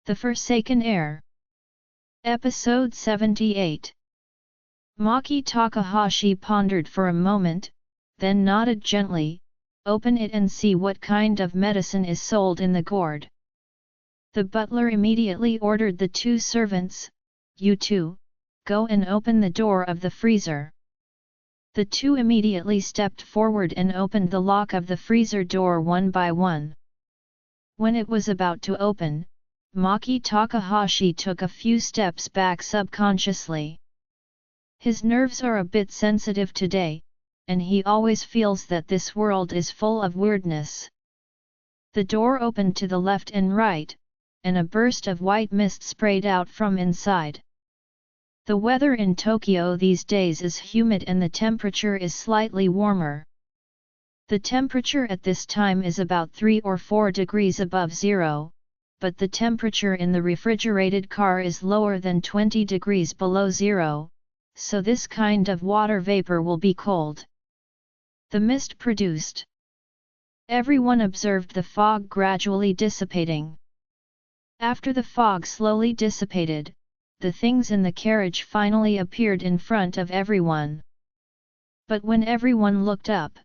The Forsaken Heir. Episode 78. Maki Takahashi pondered for a moment, then nodded gently. Open it and see what kind of medicine is sold in the gourd. The butler immediately ordered the two servants, "You two, go and open the door of the freezer." The two immediately stepped forward and opened the lock of the freezer door one by one. When it was about to open, Maki Takahashi took a few steps back subconsciously. His nerves are a bit sensitive today, and he always feels that this world is full of weirdness. The door opened to the left and right, and a burst of white mist sprayed out from inside. The weather in Tokyo these days is humid and the temperature is slightly warmer. The temperature at this time is about 3 or 4 degrees above zero, but the temperature in the refrigerated car is lower than 20 degrees below zero, so this kind of water vapor will be cold. The mist produced. Everyone observed the fog gradually dissipating. After the fog slowly dissipated, the things in the carriage finally appeared in front of everyone. But when everyone looked up,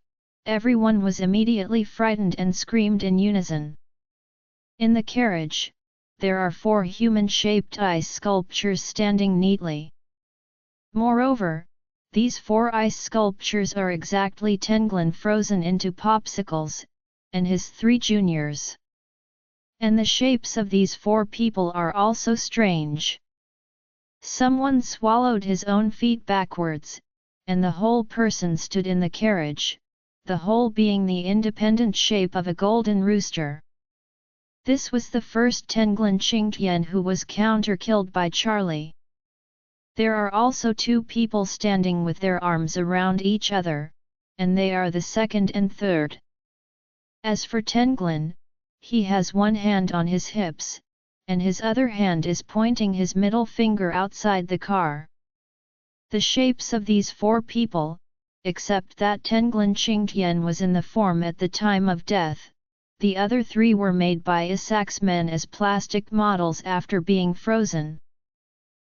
everyone was immediately frightened and screamed in unison. In the carriage, there are 4 human-shaped ice sculptures standing neatly. Moreover, these 4 ice sculptures are exactly Tenglin frozen into popsicles, and his 3 juniors. And the shapes of these 4 people are also strange. Someone swallowed his own feet backwards, and the whole person stood in the carriage, the whole being the independent shape of a golden rooster. This was the first Tenglin Qingtian who was counter-killed by Charlie. There are also 2 people standing with their arms around each other, and they are the second and third. As for Tenglin, he has one hand on his hips, and his other hand is pointing his middle finger outside the car. The shapes of these 4 people, except that Tenglin Qingtian was in the form at the time of death, the other 3 were made by Isak's men as plastic models after being frozen.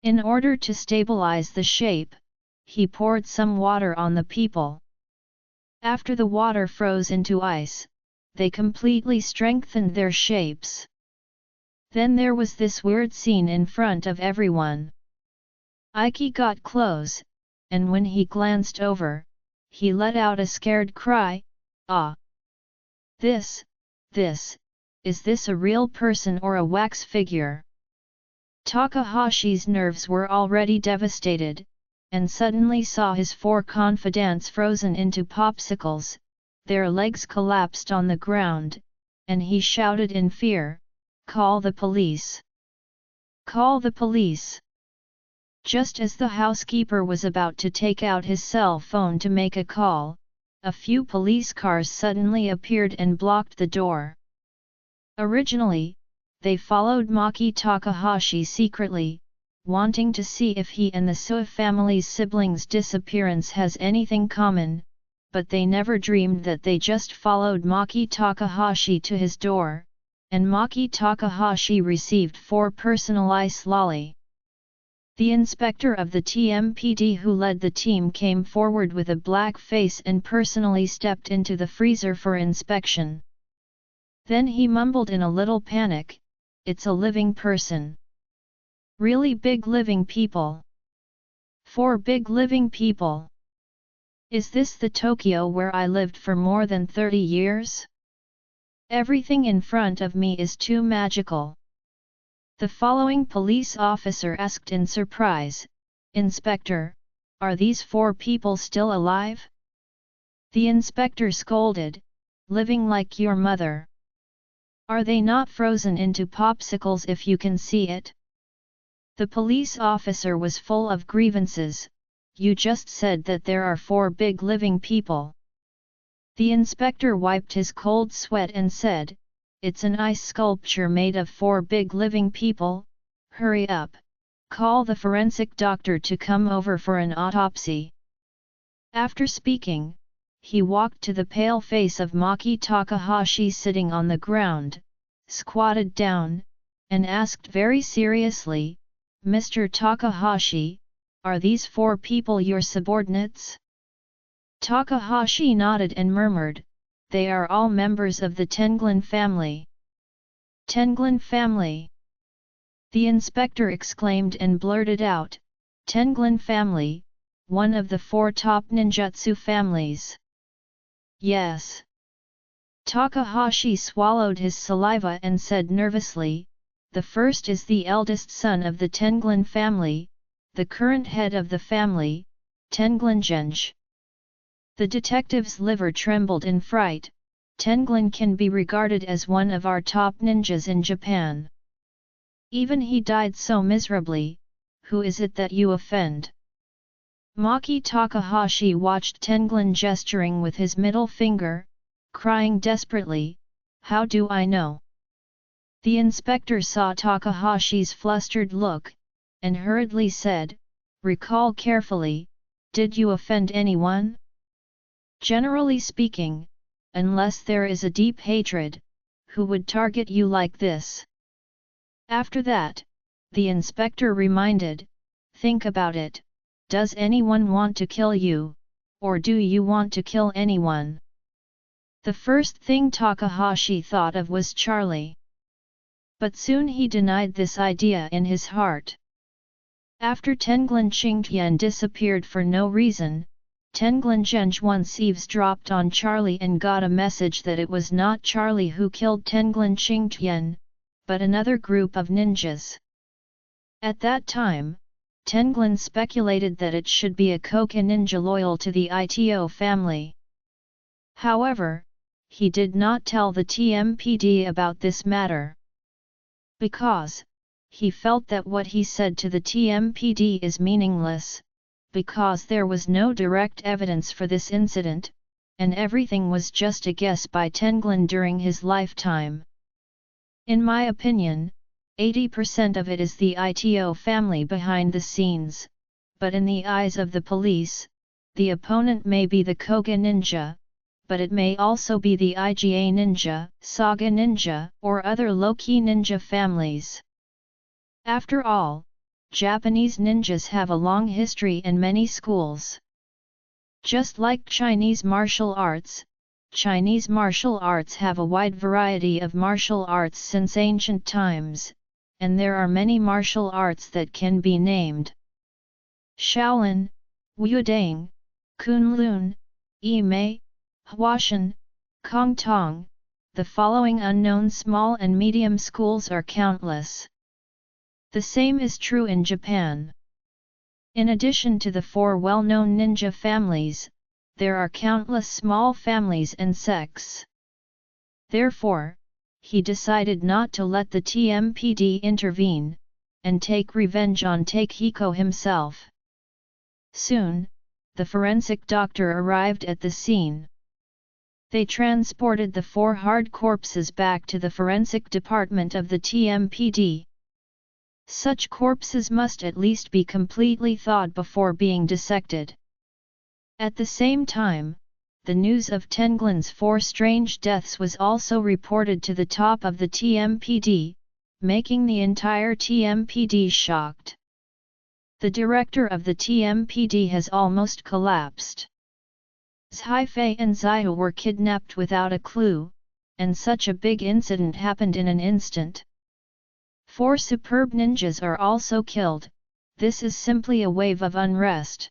In order to stabilize the shape, he poured some water on the people. After the water froze into ice, they completely strengthened their shapes. Then there was this weird scene in front of everyone. Ike got close, and when he glanced over, he let out a scared cry, "Ah! This, is this a real person or a wax figure?" Takahashi's nerves were already devastated, and suddenly saw his 4 confidants frozen into popsicles, their legs collapsed on the ground, and he shouted in fear, "Call the police! Call the police!" Just as the housekeeper was about to take out his cell phone to make a call, a few police cars suddenly appeared and blocked the door. Originally, they followed Maki Takahashi secretly, wanting to see if he and the Sua family's siblings' disappearance has anything common, but they never dreamed that they just followed Maki Takahashi to his door, and Maki Takahashi received 4 personal ice lolly. The inspector of the TMPD who led the team came forward with a black face and personally stepped into the freezer for inspection. Then he mumbled in a little panic, "It's a living person. Really big living people. 4 big living people. Is this the Tokyo where I lived for more than 30 years? Everything in front of me is too magical." The following police officer asked in surprise, "Inspector, are these 4 people still alive?" The inspector scolded, "Living like your mother. Are they not frozen into popsicles if you can see it?" The police officer was full of grievances. "You just said that there are 4 big living people." The inspector wiped his cold sweat and said, "It's an ice sculpture made of 4 big living people. Hurry up, call the forensic doctor to come over for an autopsy." After speaking, he walked to the pale face of Maki Takahashi sitting on the ground, squatted down, and asked very seriously, "Mr. Takahashi, are these 4 people your subordinates?" Takahashi nodded and murmured, "They are all members of the Tenglin family." Tenglin family! The inspector exclaimed and blurted out, "Tenglin family, one of the 4 top ninjutsu families." "Yes." Takahashi swallowed his saliva and said nervously, "The first is the eldest son of the Tenglin family, the current head of the family, Tenglin Genj." The detective's liver trembled in fright. "Tenglin can be regarded as one of our top ninjas in Japan. Even he died so miserably. Who is it that you offend?" Maki Takahashi watched Tenglin gesturing with his middle finger, crying desperately, "How do I know?" The inspector saw Takahashi's flustered look, and hurriedly said, "Recall carefully, did you offend anyone?" "Generally speaking, unless there is a deep hatred, who would target you like this?" After that, the inspector reminded, "Think about it, does anyone want to kill you, or do you want to kill anyone?" The first thing Takahashi thought of was Charlie. But soon he denied this idea in his heart. After Tenglin Qingtian disappeared for no reason, Tenglin Genj once eavesdropped on Charlie and got a message that it was not Charlie who killed Tenglin Qingtian, but another group of ninjas. At that time, Tenglin speculated that it should be a Koka ninja loyal to the Ito family. However, he did not tell the TMPD about this matter. Because, he felt that what he said to the TMPD is meaningless, because there was no direct evidence for this incident, and everything was just a guess by Tenglin during his lifetime. In my opinion, 80% of it is the Ito family behind the scenes, but in the eyes of the police, the opponent may be the Koga ninja, but it may also be the Iga ninja, Saga ninja, or other low-key ninja families. After all, Japanese ninjas have a long history and many schools. Just like Chinese martial arts, Chinese martial arts have a wide variety of martial arts since ancient times, and there are many martial arts that can be named: Shaolin, Wudang, Kunlun, Yimei, Huashan, Kong Tong. The following unknown small and medium schools are countless. The same is true in Japan. In addition to the 4 well-known ninja families, there are countless small families and sects. Therefore, he decided not to let the TMPD intervene, and take revenge on Takehiko himself. Soon, the forensic doctor arrived at the scene. They transported the 4 hard corpses back to the forensic department of the TMPD. Such corpses must at least be completely thawed before being dissected. At the same time, the news of Tenglin's 4 strange deaths was also reported to the top of the TMPD, making the entire TMPD shocked. The director of the TMPD has almost collapsed. Zhaifei and Ziyu were kidnapped without a clue, and such a big incident happened in an instant. 4 superb ninjas are also killed. This is simply a wave of unrest.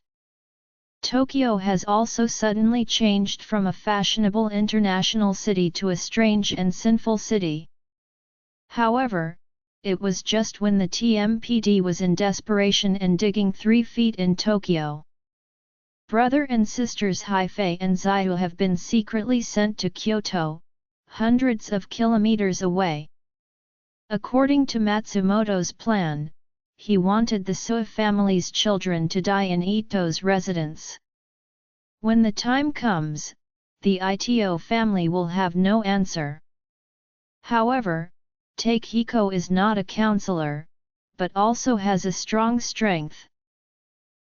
Tokyo has also suddenly changed from a fashionable international city to a strange and sinful city. However, it was just when the TMPD was in desperation and digging 3 feet in Tokyo. Brother and sisters Haifei and Ziyu have been secretly sent to Kyoto, hundreds of kilometers away. According to Matsumoto's plan, he wanted the Sua family's children to die in Ito's residence. When the time comes, the Ito family will have no answer. However, Takehiko is not a counselor, but also has a strong strength.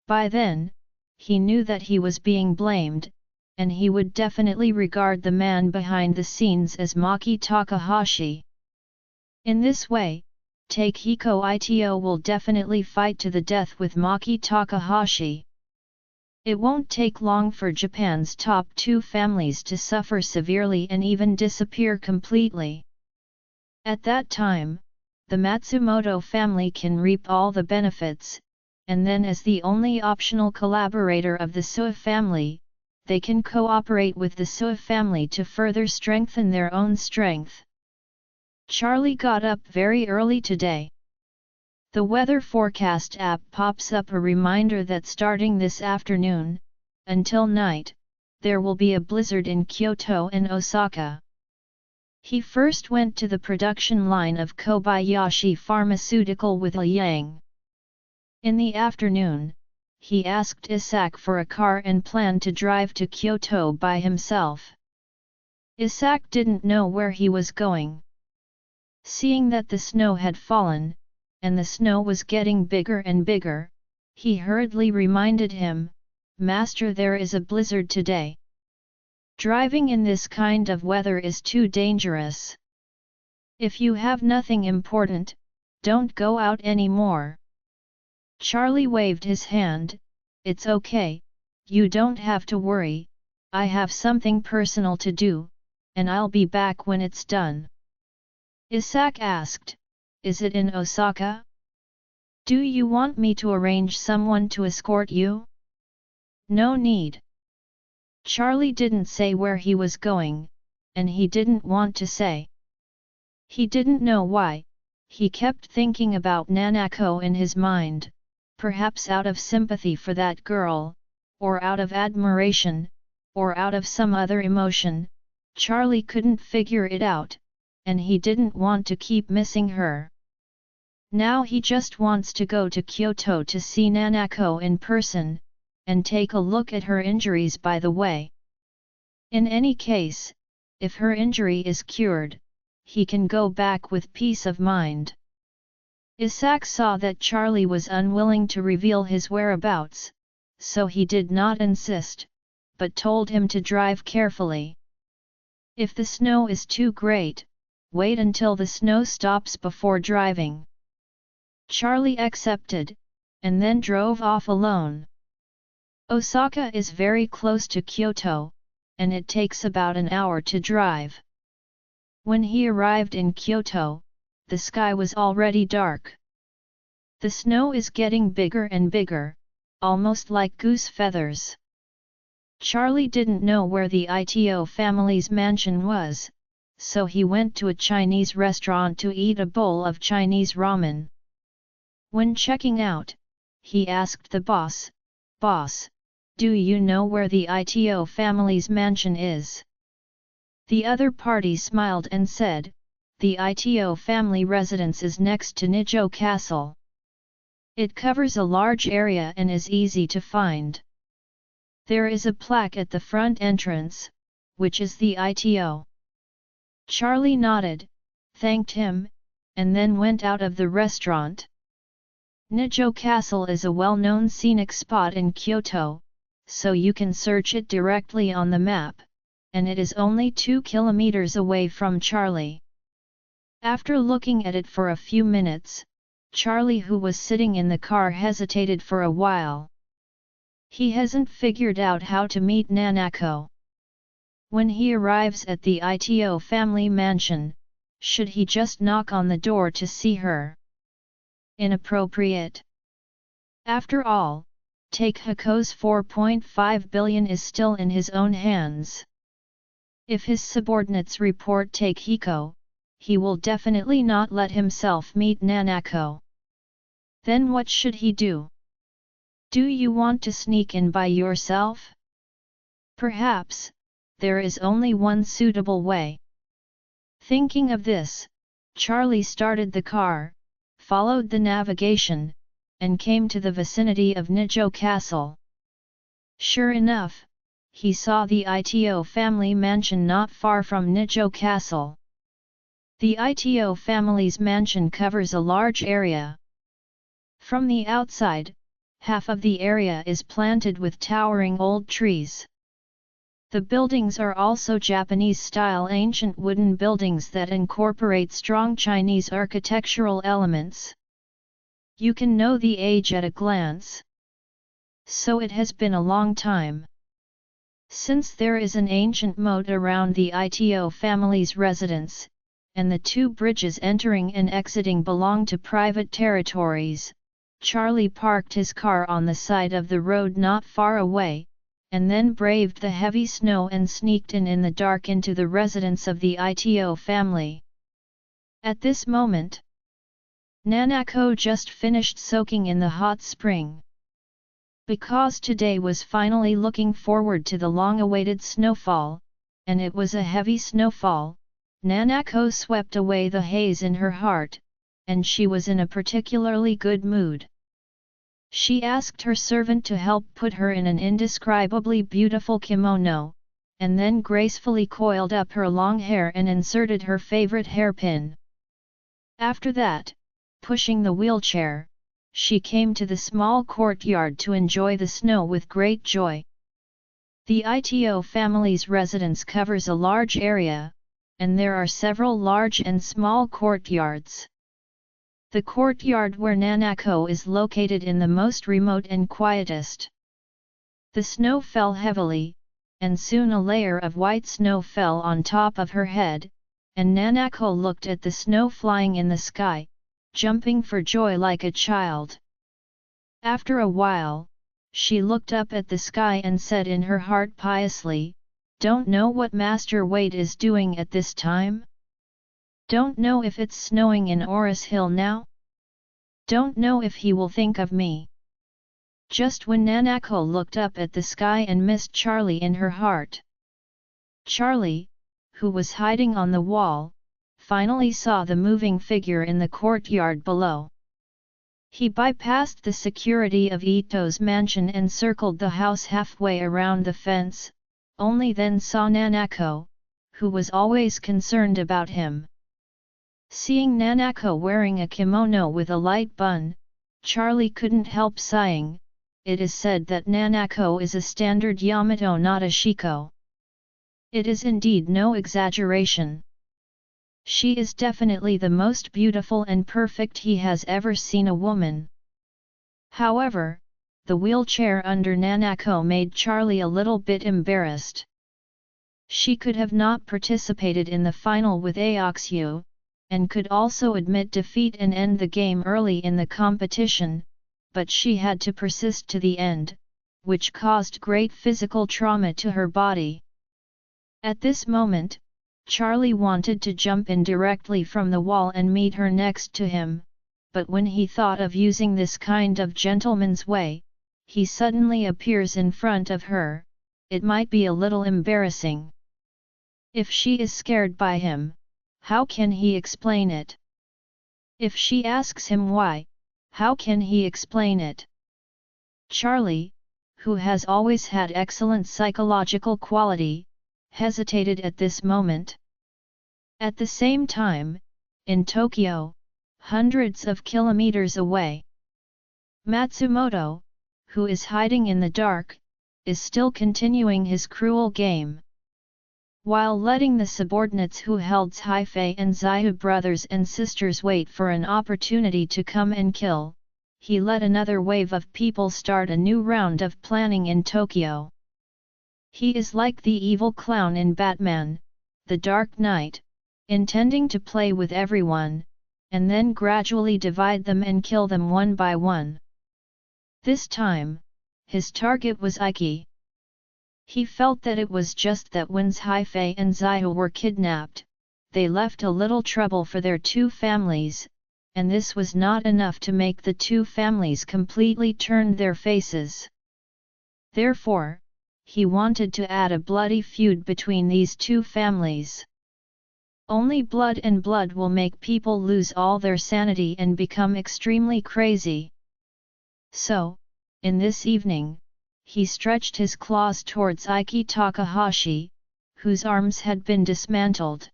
By then, he knew that he was being blamed, and he would definitely regard the man behind the scenes as Maki Takahashi. In this way, Takehiko Ito will definitely fight to the death with Maki Takahashi. It won't take long for Japan's top 2 families to suffer severely and even disappear completely. At that time, the Matsumoto family can reap all the benefits, and then as the only optional collaborator of the Sua family, they can cooperate with the Sua family to further strengthen their own strength. Charlie got up very early today. The weather forecast app pops up a reminder that starting this afternoon, until night, there will be a blizzard in Kyoto and Osaka. He first went to the production line of Kobayashi Pharmaceutical with a Yang. In the afternoon, he asked Isak for a car and planned to drive to Kyoto by himself. Isak didn't know where he was going. Seeing that the snow had fallen, and the snow was getting bigger and bigger, he hurriedly reminded him, "Master, there is a blizzard today. Driving in this kind of weather is too dangerous. If you have nothing important, don't go out anymore." Charlie waved his hand, "It's okay, you don't have to worry, I have something personal to do, and I'll be back when it's done." Isak asked, "Is it in Osaka? Do you want me to arrange someone to escort you?" "No need." Charlie didn't say where he was going, and he didn't want to say. He didn't know why, he kept thinking about Nanako in his mind, perhaps out of sympathy for that girl, or out of admiration, or out of some other emotion. Charlie couldn't figure it out, and he didn't want to keep missing her. Now he just wants to go to Kyoto to see Nanako in person, and take a look at her injuries by the way. In any case, if her injury is cured, he can go back with peace of mind. Isak saw that Charlie was unwilling to reveal his whereabouts, so he did not insist, but told him to drive carefully. If the snow is too great, wait until the snow stops before driving. Charlie accepted, and then drove off alone. Osaka is very close to Kyoto, and it takes about an hour to drive. When he arrived in Kyoto, the sky was already dark. The snow is getting bigger and bigger, almost like goose feathers. Charlie didn't know where the Ito family's mansion was, so he went to a Chinese restaurant to eat a bowl of Chinese ramen. When checking out, he asked the boss, "Boss, do you know where the Ito family's mansion is?" The other party smiled and said, "The Ito family residence is next to Nijo Castle. It covers a large area and is easy to find. There is a plaque at the front entrance, which is the Ito." Charlie nodded, thanked him, and then went out of the restaurant. Nijo Castle is a well-known scenic spot in Kyoto, so you can search it directly on the map, and it is only 2 kilometers away from Charlie. After looking at it for a few minutes, Charlie, who was sitting in the car, hesitated for a while. He hasn't figured out how to meet Nanako. When he arrives at the Ito family mansion, should he just knock on the door to see her? Inappropriate. After all, Takehiko's 4.5 billion is still in his own hands. If his subordinates report Takehiko, he will definitely not let himself meet Nanako. Then what should he do? Do you want to sneak in by yourself? Perhaps, there is only one suitable way. Thinking of this, Charlie started the car, followed the navigation, and came to the vicinity of Nijo Castle. Sure enough, he saw the Ito family mansion not far from Nijo Castle. The Ito family's mansion covers a large area. From the outside, half of the area is planted with towering old trees. The buildings are also Japanese-style ancient wooden buildings that incorporate strong Chinese architectural elements. You can know the age at a glance. So it has been a long time since there is an ancient moat around the Ito family's residence, and the two bridges entering and exiting belong to private territories. Charlie parked his car on the side of the road not far away, and then braved the heavy snow and sneaked in the dark into the residence of the Ito family. At this moment, Nanako just finished soaking in the hot spring. Because today was finally looking forward to the long-awaited snowfall, and it was a heavy snowfall, Nanako swept away the haze in her heart, and she was in a particularly good mood. She asked her servant to help put her in an indescribably beautiful kimono, and then gracefully coiled up her long hair and inserted her favorite hairpin. After that, pushing the wheelchair, she came to the small courtyard to enjoy the snow with great joy. The Ito family's residence covers a large area, and there are several large and small courtyards. The courtyard where Nanako is located in the most remote and quietest. The snow fell heavily, and soon a layer of white snow fell on top of her head, and Nanako looked at the snow flying in the sky, jumping for joy like a child. After a while, she looked up at the sky and said in her heart piously, "Don't know what Master Wade is doing at this time? Don't know if it's snowing in Oris Hill now? Don't know if he will think of me." Just when Nanako looked up at the sky and missed Charlie in her heart. Charlie, who was hiding on the wall, finally saw the moving figure in the courtyard below. He bypassed the security of Ito's mansion and circled the house halfway around the fence, only then saw Nanako, who was always concerned about him. Seeing Nanako wearing a kimono with a light bun, Charlie couldn't help sighing. It is said that Nanako is a standard Yamato, not a Shiko. It is indeed no exaggeration. She is definitely the most beautiful and perfect he has ever seen a woman. However, the wheelchair under Nanako made Charlie a little bit embarrassed. She could have not participated in the final with Aoxu, and could also admit defeat and end the game early in the competition, but she had to persist to the end, which caused great physical trauma to her body. At this moment, Charlie wanted to jump in directly from the wall and meet her next to him, but when he thought of using this kind of gentleman's way, he suddenly appears in front of her. It might be a little embarrassing. If she is scared by him, how can he explain it? If she asks him why, how can he explain it? Charlie, who has always had excellent psychological quality, hesitated at this moment. At the same time, in Tokyo, hundreds of kilometers away, Matsumoto, who is hiding in the dark, is still continuing his cruel game. While letting the subordinates who held Haifei and Zaihu brothers and sisters wait for an opportunity to come and kill, he let another wave of people start a new round of planning in Tokyo. He is like the evil clown in Batman, The Dark Knight, intending to play with everyone, and then gradually divide them and kill them one by one. This time, his target was Ikki. He felt that it was just that when Haifei and Zaihu were kidnapped, they left a little trouble for their two families, and this was not enough to make the two families completely turn their faces. Therefore, he wanted to add a bloody feud between these two families. Only blood and blood will make people lose all their sanity and become extremely crazy. So, in this evening, he stretched his claws towards Ikki Takahashi, whose arms had been dismantled.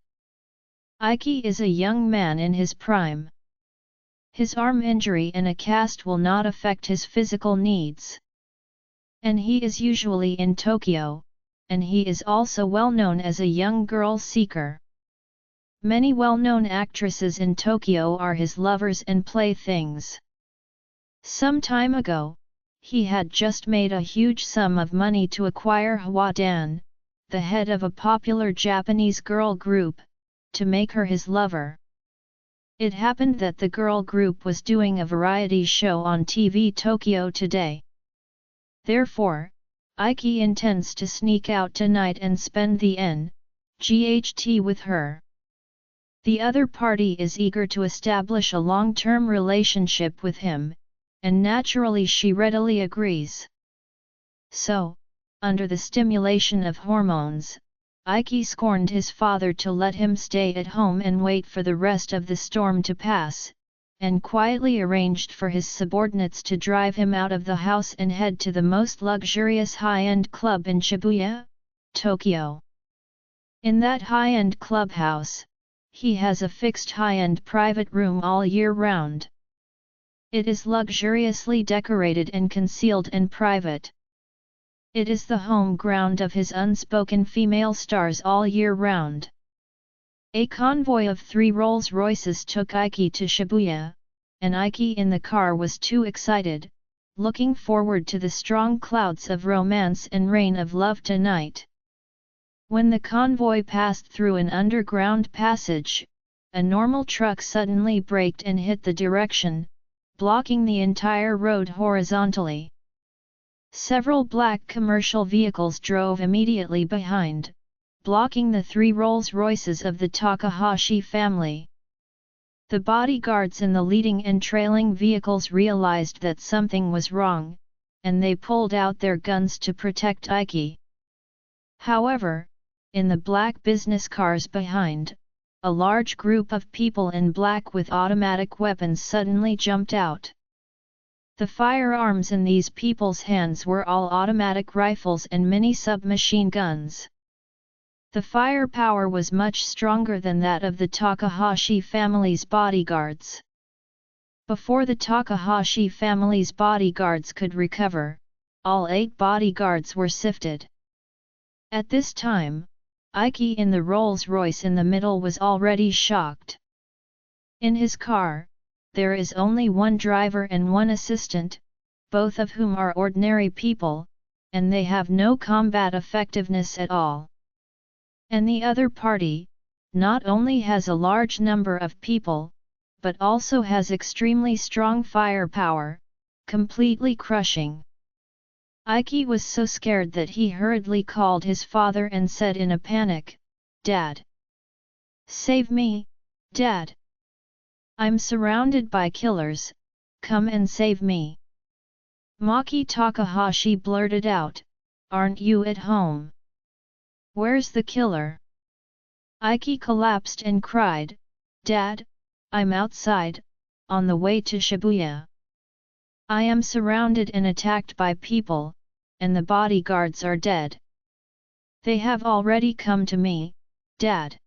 Ikki is a young man in his prime. His arm injury and a cast will not affect his physical needs. And he is usually in Tokyo, and he is also well known as a young girl seeker. Many well-known actresses in Tokyo are his lovers and playthings. Some time ago, he had just made a huge sum of money to acquire Hwa-dan, the head of a popular Japanese girl group, to make her his lover. It happened that the girl group was doing a variety show on TV Tokyo today. Therefore, Aiki intends to sneak out tonight and spend the NGHT with her. The other party is eager to establish a long-term relationship with him, and naturally she readily agrees. So, under the stimulation of hormones, Aiki scorned his father to let him stay at home and wait for the rest of the storm to pass, and quietly arranged for his subordinates to drive him out of the house and head to the most luxurious high-end club in Shibuya, Tokyo. In that high-end clubhouse, he has a fixed high-end private room all year round. It is luxuriously decorated and concealed and private. It is the home ground of his unspoken female stars all year round. A convoy of 3 Rolls-Royces took Aiki to Shibuya, and Aiki in the car was too excited, looking forward to the strong clouds of romance and rain of love tonight. When the convoy passed through an underground passage, a normal truck suddenly braked and hit the direction, blocking the entire road horizontally. Several black commercial vehicles drove immediately behind, blocking the 3 Rolls-Royces of the Takahashi family. The bodyguards in the leading and trailing vehicles realized that something was wrong, and they pulled out their guns to protect Aiki. However, in the black business cars behind, a large group of people in black with automatic weapons suddenly jumped out. The firearms in these people's hands were all automatic rifles and mini submachine guns. The firepower was much stronger than that of the Takahashi family's bodyguards. Before the Takahashi family's bodyguards could recover, all 8 bodyguards were sifted. At this time, Aiki in the Rolls-Royce in the middle was already shocked. In his car, there is only one driver and one assistant, both of whom are ordinary people, and they have no combat effectiveness at all. And the other party, not only has a large number of people, but also has extremely strong firepower, completely crushing. Aiki was so scared that he hurriedly called his father and said in a panic, "Dad! Save me, Dad! I'm surrounded by killers, come and save me!" Maki Takahashi blurted out, "Aren't you at home? Where's the killer?" Aiki collapsed and cried, "Dad, I'm outside, on the way to Shibuya. I am surrounded and attacked by people, and the bodyguards are dead. They have already come to me, Dad.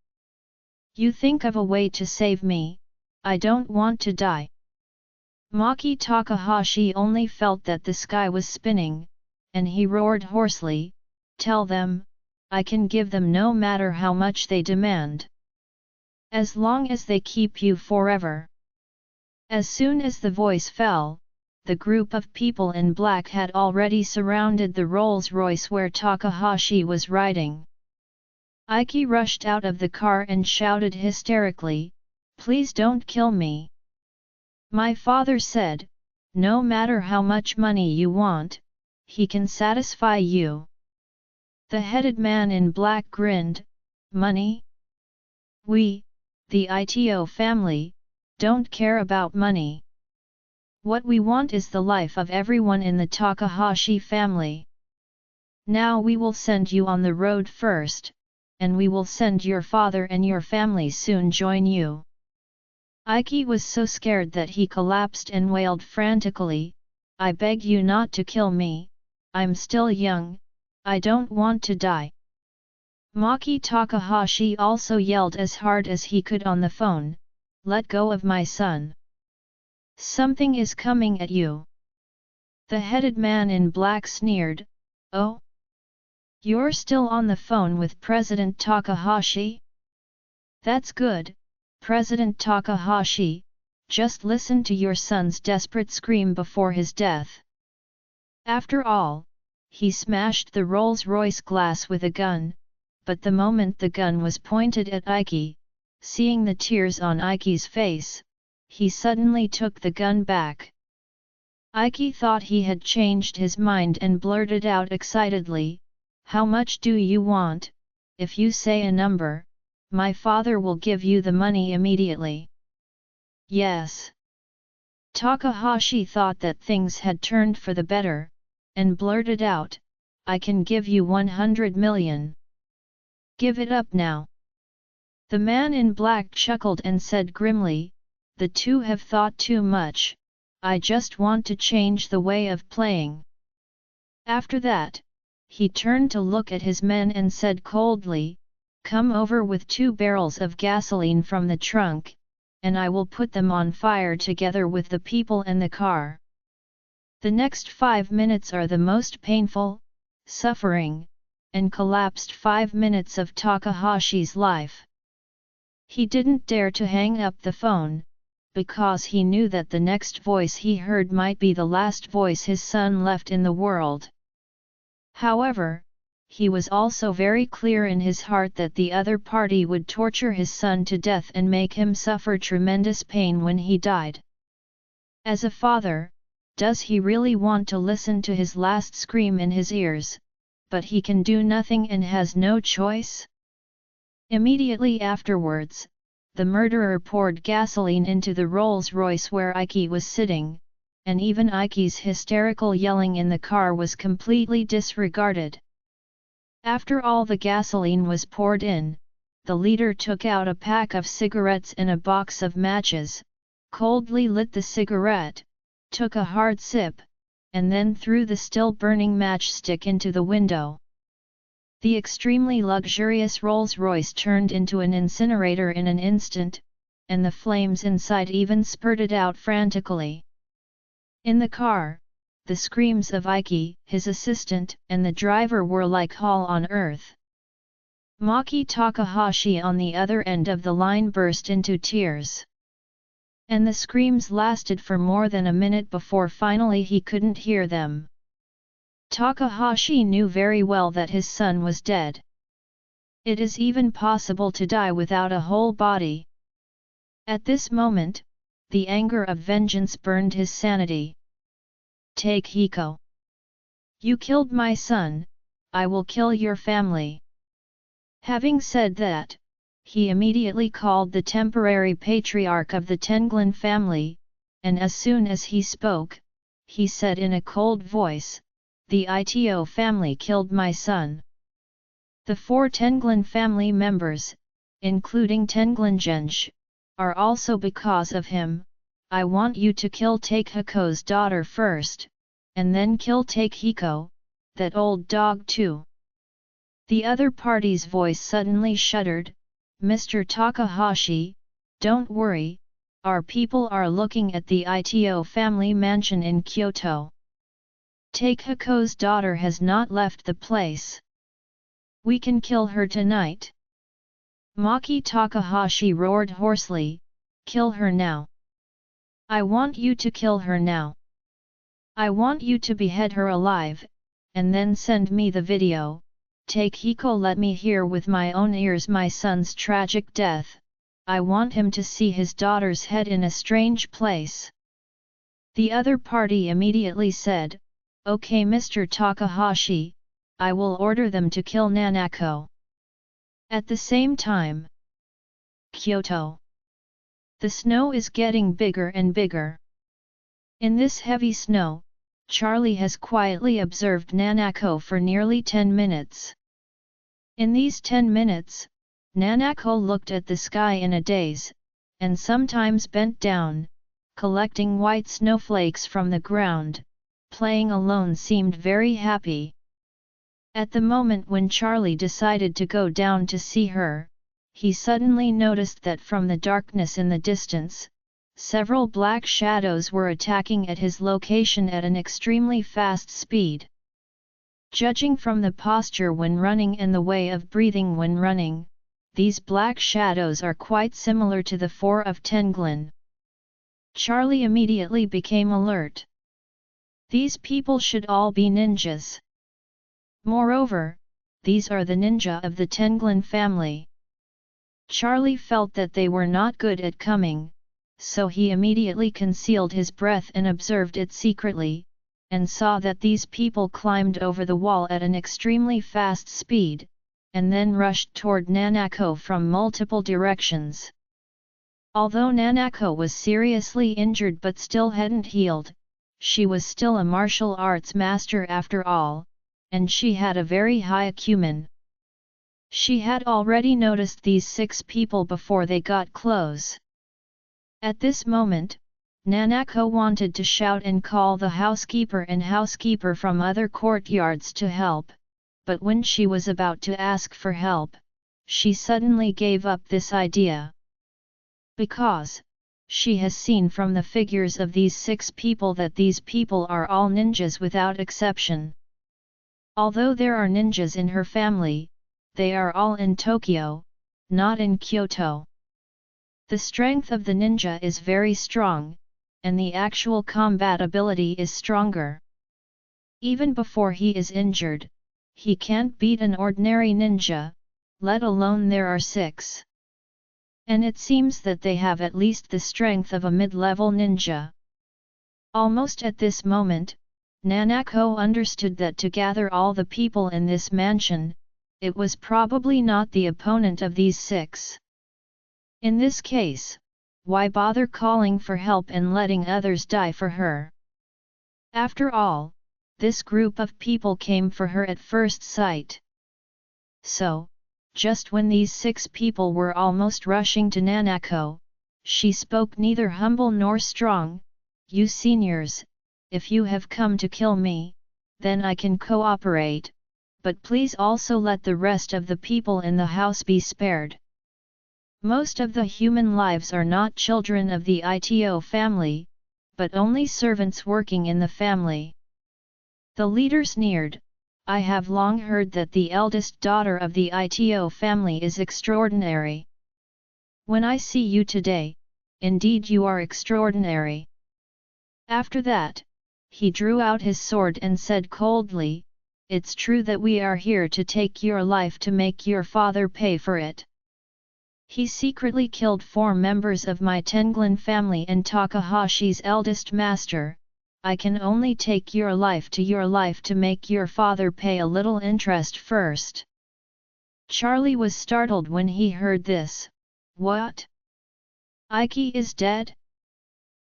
You think of a way to save me, I don't want to die." Maki Takahashi only felt that the sky was spinning, and he roared hoarsely, "Tell them, I can give them no matter how much they demand. As long as they keep you forever." As soon as the voice fell, the group of people in black had already surrounded the Rolls-Royce where Takahashi was riding. Aiki rushed out of the car and shouted hysterically, "Please don't kill me. My father said, no matter how much money you want, he can satisfy you." The headed man in black grinned, "Money? We, the Ito family, don't care about money. What we want is the life of everyone in the Takahashi family. Now we will send you on the road first, and we will send your father and your family soon join you." Aiki was so scared that he collapsed and wailed frantically, "I beg you not to kill me, I'm still young, I don't want to die." Maki Takahashi also yelled as hard as he could on the phone, "Let go of my son. Something is coming at you." The headed man in black sneered, "Oh? You're still on the phone with President Takahashi? That's good, President Takahashi, just listen to your son's desperate scream before his death. After all, he smashed the Rolls-Royce glass with a gun, but the moment the gun was pointed at Ike, seeing the tears on Ike's face, he suddenly took the gun back. Ike thought he had changed his mind and blurted out excitedly, "How much do you want? If you say a number, my father will give you the money immediately." Yes. Takahashi thought that things had turned for the better, and blurted out, "I can give you 100 million. Give it up now." The man in black chuckled and said grimly, "The two have thought too much, I just want to change the way of playing." After that, he turned to look at his men and said coldly, "Come over with 2 barrels of gasoline from the trunk, and I will put them on fire together with the people and the car." The next 5 minutes are the most painful, suffering, and collapsed 5 minutes of Takahashi's life. He didn't dare to hang up the phone, because he knew that the next voice he heard might be the last voice his son left in the world. However, he was also very clear in his heart that the other party would torture his son to death and make him suffer tremendous pain when he died. As a father, does he really want to listen to his last scream in his ears, but he can do nothing and has no choice? Immediately afterwards, the murderer poured gasoline into the Rolls-Royce where Ike was sitting, and even Ike's hysterical yelling in the car was completely disregarded. After all the gasoline was poured in, the leader took out a pack of cigarettes and a box of matches, coldly lit the cigarette, took a hard sip, and then threw the still-burning matchstick into the window. The extremely luxurious Rolls-Royce turned into an incinerator in an instant, and the flames inside even spurted out frantically. In the car, the screams of Ike, his assistant, and the driver were like hell on earth. Maki Takahashi on the other end of the line burst into tears. And the screams lasted for more than a minute before finally he couldn't hear them. Takahashi knew very well that his son was dead. It is even possible to die without a whole body. At this moment, the anger of vengeance burned his sanity. "Take Hiko. You killed my son, I will kill your family." Having said that, he immediately called the temporary patriarch of the Tenglin family, and as soon as he spoke, he said in a cold voice, "The Ito family killed my son. The 4 Tenglin family members, including Tenglin Genj, are also because of him. I want you to kill Takehiko's daughter first, and then kill Takehiko, that old dog too." The other party's voice suddenly shuddered, "Mr. Takahashi, don't worry, our people are looking at the Ito family mansion in Kyoto. Takehiko's daughter has not left the place. We can kill her tonight." Maki Takahashi roared hoarsely, "Kill her now. I want you to kill her now. I want you to behead her alive, and then send me the video. Takehiko, let me hear with my own ears my son's tragic death. I want him to see his daughter's head in a strange place." The other party immediately said, "Okay Mr. Takahashi, I will order them to kill Nanako." At the same time, Kyoto. The snow is getting bigger and bigger. In this heavy snow, Charlie has quietly observed Nanako for nearly 10 minutes. In these 10 minutes, Nanako looked at the sky in a daze, and sometimes bent down, collecting white snowflakes from the ground. Playing alone seemed very happy. At the moment when Charlie decided to go down to see her, he suddenly noticed that from the darkness in the distance, several black shadows were attacking at his location at an extremely fast speed. Judging from the posture when running and the way of breathing when running, these black shadows are quite similar to the four of Tenglin. Charlie immediately became alert. These people should all be ninjas. Moreover, these are the ninja of the Tenglin family. Charlie felt that they were not good at coming, so he immediately concealed his breath and observed it secretly, and saw that these people climbed over the wall at an extremely fast speed, and then rushed toward Nanako from multiple directions. Although Nanako was seriously injured but still hadn't healed, she was still a martial arts master after all, and she had a very high acumen. She had already noticed these 6 people before they got close. At this moment, Nanako wanted to shout and call the housekeeper and housekeeper from other courtyards to help, but when she was about to ask for help, she suddenly gave up this idea. Because she has seen from the figures of these 6 people that these people are all ninjas without exception. Although there are ninjas in her family, they are all in Tokyo, not in Kyoto. The strength of the ninja is very strong, and the actual combat ability is stronger. Even before he is injured, he can't beat an ordinary ninja, let alone there are 6. And it seems that they have at least the strength of a mid-level ninja. Almost at this moment, Nanako understood that to gather all the people in this mansion, it was probably not the opponent of these 6. In this case, why bother calling for help and letting others die for her? After all, this group of people came for her at first sight. So, just when these 6 people were almost rushing to Nanako, she spoke neither humble nor strong. "You seniors, if you have come to kill me, then I can cooperate, but please also let the rest of the people in the house be spared. Most of the human lives are not children of the Ito family, but only servants working in the family." The leader sneered, "I have long heard that the eldest daughter of the Ito family is extraordinary. When I see you today, indeed you are extraordinary." After that, he drew out his sword and said coldly, "It's true that we are here to take your life to make your father pay for it. He secretly killed 4 members of my Tenglin family and Takahashi's eldest master. I can only take your life to make your father pay a little interest first." Charlie was startled when he heard this. What? Ike is dead?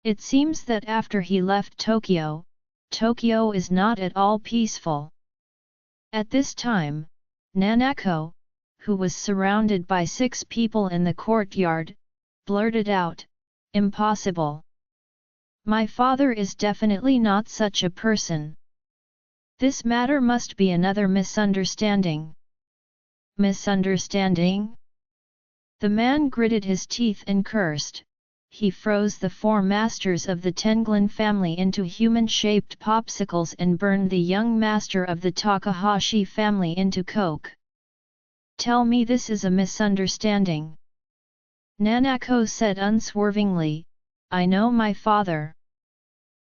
It seems that after he left Tokyo, Tokyo is not at all peaceful. At this time, Nanako, who was surrounded by 6 people in the courtyard, blurted out, "Impossible. My father is definitely not such a person. This matter must be another misunderstanding." Misunderstanding? The man gritted his teeth and cursed. He froze the 4 masters of the Tenglin family into human-shaped popsicles and burned the young master of the Takahashi family into coke. "Tell me this is a misunderstanding." Nanako said unswervingly, "I know my father.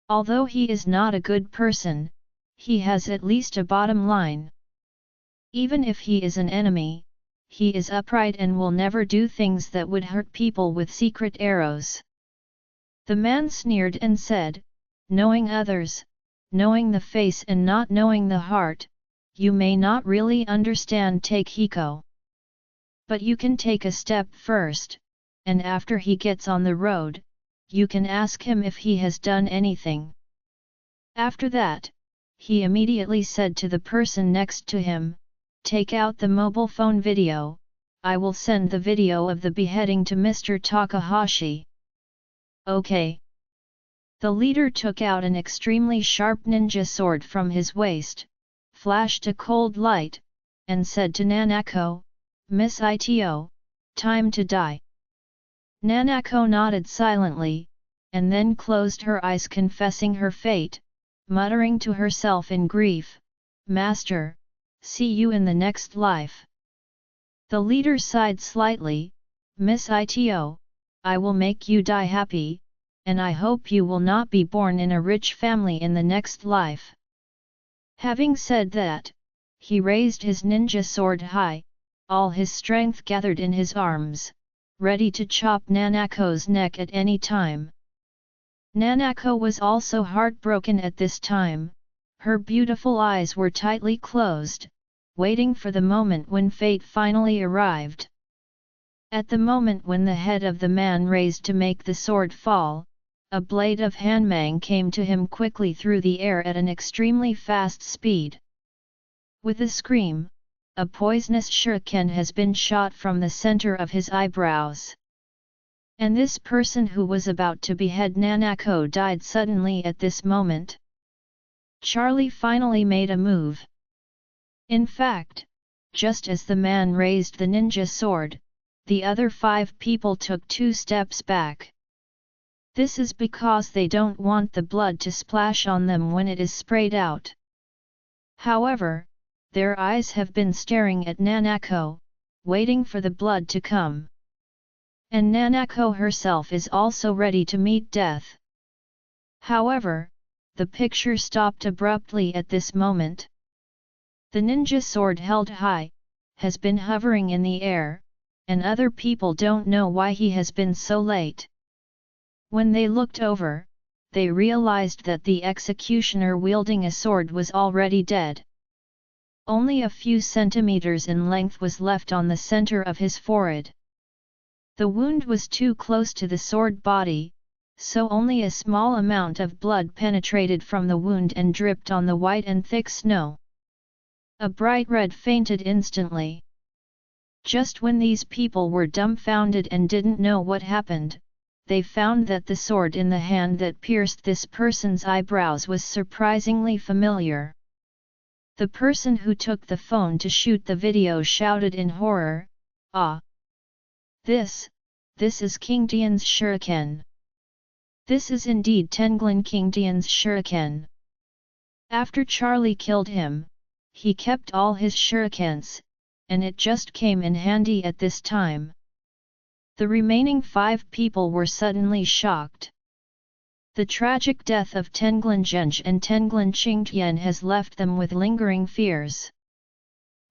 Although he is not a good person, he has at least a bottom line. Even if he is an enemy, he is upright and will never do things that would hurt people with secret arrows." The man sneered and said, "Knowing others, knowing the face and not knowing the heart, you may not really understand Takehiko. But you can take a step first, and after he gets on the road, you can ask him if he has done anything." After that, he immediately said to the person next to him, "Take out the mobile phone video, I will send the video of the beheading to Mr. Takahashi." "Okay." The leader took out an extremely sharp ninja sword from his waist, flashed a cold light, and said to Nanako, "Miss Ito, time to die." Nanako nodded silently, and then closed her eyes confessing her fate, muttering to herself in grief, Master, see you in the next life." The leader sighed slightly, "Miss Ito, I will make you die happy, and I hope you will not be born in a rich family in the next life." Having said that, he raised his ninja sword high, all his strength gathered in his arms, ready to chop Nanako's neck at any time. Nanako was also heartbroken at this time. Her beautiful eyes were tightly closed, waiting for the moment when fate finally arrived. At the moment when the head of the man raised to make the sword fall, a blade of hanmang came to him quickly through the air at an extremely fast speed. With a scream, a poisonous shuriken has been shot from the center of his eyebrows. And this person who was about to behead Nanako died suddenly at this moment. Charlie finally made a move. In fact, just as the man raised the ninja sword, the other 5 people took 2 steps back. This is because they don't want the blood to splash on them when it is sprayed out. However, their eyes have been staring at Nanako, waiting for the blood to come. And Nanako herself is also ready to meet death. However, the picture stopped abruptly at this moment. The ninja sword held high, has been hovering in the air, and other people don't know why he has been so late. When they looked over, they realized that the executioner wielding a sword was already dead. Only a few centimeters in length was left on the center of his forehead. The wound was too close to the sword body, so only a small amount of blood penetrated from the wound and dripped on the white and thick snow. A bright red fainted instantly. Just when these people were dumbfounded and didn't know what happened, they found that the sword in the hand that pierced this person's eyebrows was surprisingly familiar. The person who took the phone to shoot the video shouted in horror, "Ah! This is King Dian's shuriken. This is indeed Tenglin King Dian's shuriken." After Charlie killed him, he kept all his shurikens, and it just came in handy at this time. The remaining 5 people were suddenly shocked. The tragic death of Tenglin Zheng and Tenglin Qingtian has left them with lingering fears.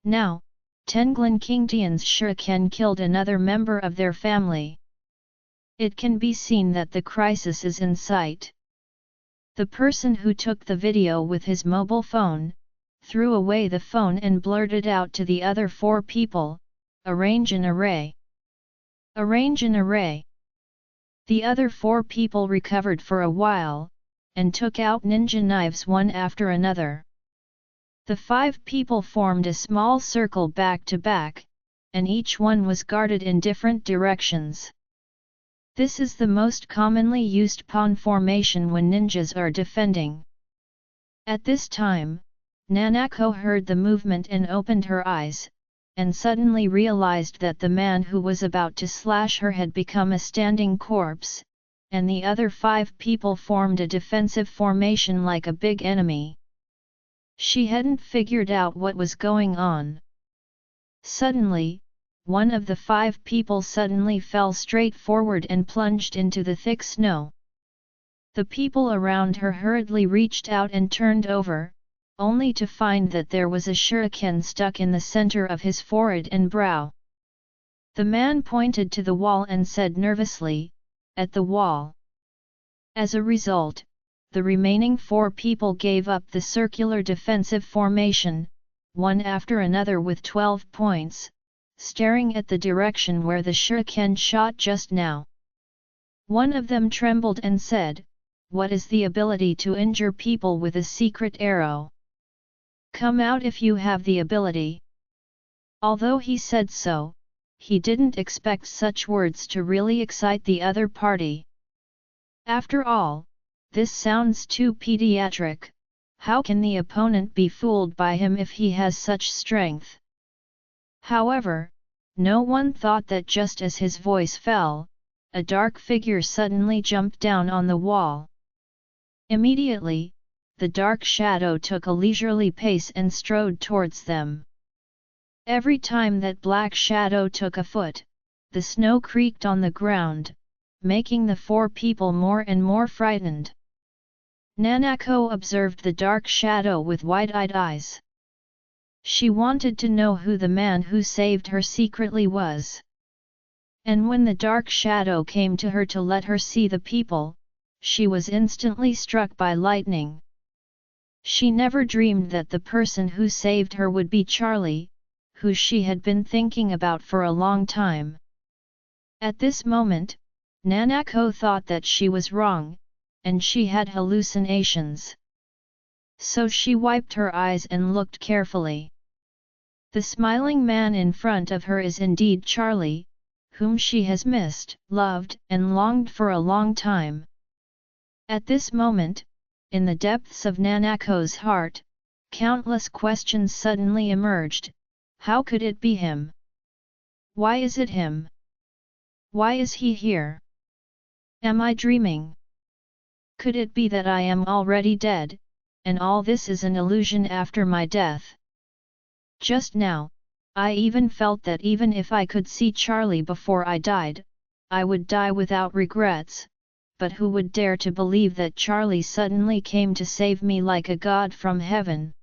Now, Tenglin King Dian's shuriken killed another member of their family. It can be seen that the crisis is in sight. The person who took the video with his mobile phone, threw away the phone and blurted out to the other 4 people, "Arrange an array. Arrange an array." The other 4 people recovered for a while, and took out ninja knives one after another. The 5 people formed a small circle back to back, and each one was guarded in different directions. This is the most commonly used pawn formation when ninjas are defending. At this time, Nanako heard the movement and opened her eyes, and suddenly realized that the man who was about to slash her had become a standing corpse, and the other 5 people formed a defensive formation like a big enemy. She hadn't figured out what was going on. Suddenly, one of the 5 people suddenly fell straight forward and plunged into the thick snow. The people around her hurriedly reached out and turned over, only to find that there was a shuriken stuck in the center of his forehead and brow. The man pointed to the wall and said nervously, "At the wall." As a result, the remaining 4 people gave up the circular defensive formation, one after another with 12 points, staring at the direction where the shuriken shot just now. One of them trembled and said, "What is the ability to injure people with a secret arrow? Come out if you have the ability." Although he said so, he didn't expect such words to really excite the other party. After all, this sounds too pediatric. How can the opponent be fooled by him if he has such strength? However, no one thought that just as his voice fell, a dark figure suddenly jumped down on the wall. Immediately, the dark shadow took a leisurely pace and strode towards them. Every time that black shadow took a foot, the snow creaked on the ground, making the four people more and more frightened. Nanako observed the dark shadow with wide-eyed eyes. She wanted to know who the man who saved her secretly was. And when the dark shadow came to her to let her see the people, she was instantly struck by lightning. She never dreamed that the person who saved her would be Charlie, who she had been thinking about for a long time. At this moment, Nanako thought that she was wrong, and she had hallucinations. So she wiped her eyes and looked carefully. The smiling man in front of her is indeed Charlie, whom she has missed, loved, and longed for a long time. At this moment, in the depths of Nanako's heart, countless questions suddenly emerged. How could it be him? Why is it him? Why is he here? Am I dreaming? Could it be that I am already dead, and all this is an illusion after my death? Just now, I even felt that even if I could see Charlie before I died, I would die without regrets, but who would dare to believe that Charlie suddenly came to save me like a god from heaven?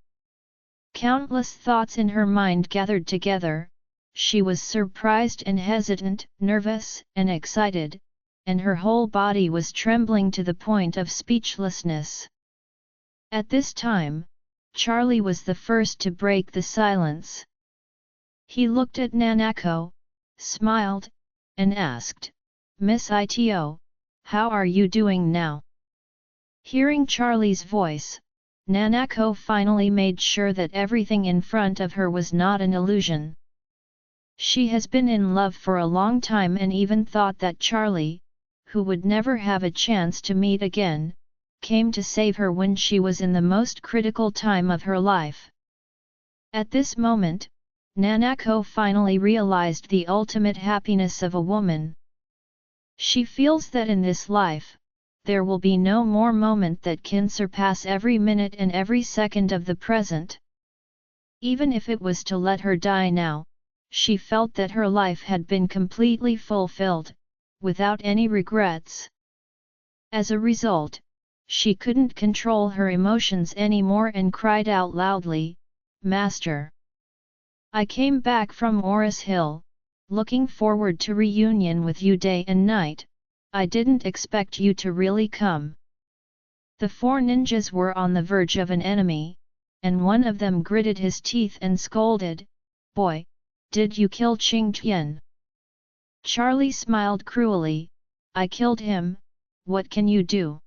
Countless thoughts in her mind gathered together. She was surprised and hesitant, nervous and excited, and her whole body was trembling to the point of speechlessness. At this time, Charlie was the first to break the silence. He looked at Nanako, smiled, and asked, "Miss Ito, how are you doing now?" Hearing Charlie's voice, Nanako finally made sure that everything in front of her was not an illusion. She has been in love for a long time and even thought that Charlie, who would never have a chance to meet again, came to save her when she was in the most critical time of her life. At this moment, Nanako finally realized the ultimate happiness of a woman. She feels that in this life, there will be no more moment that can surpass every minute and every second of the present. Even if it was to let her die now, she felt that her life had been completely fulfilled, without any regrets. As a result, she couldn't control her emotions anymore and cried out loudly, "Master! I came back from Oris Hill, looking forward to reunion with you day and night. I didn't expect you to really come." The four ninjas were on the verge of an enemy, and one of them gritted his teeth and scolded, "Boy, did you kill Qing Tian?" Charlie smiled cruelly, "I killed him, what can you do?"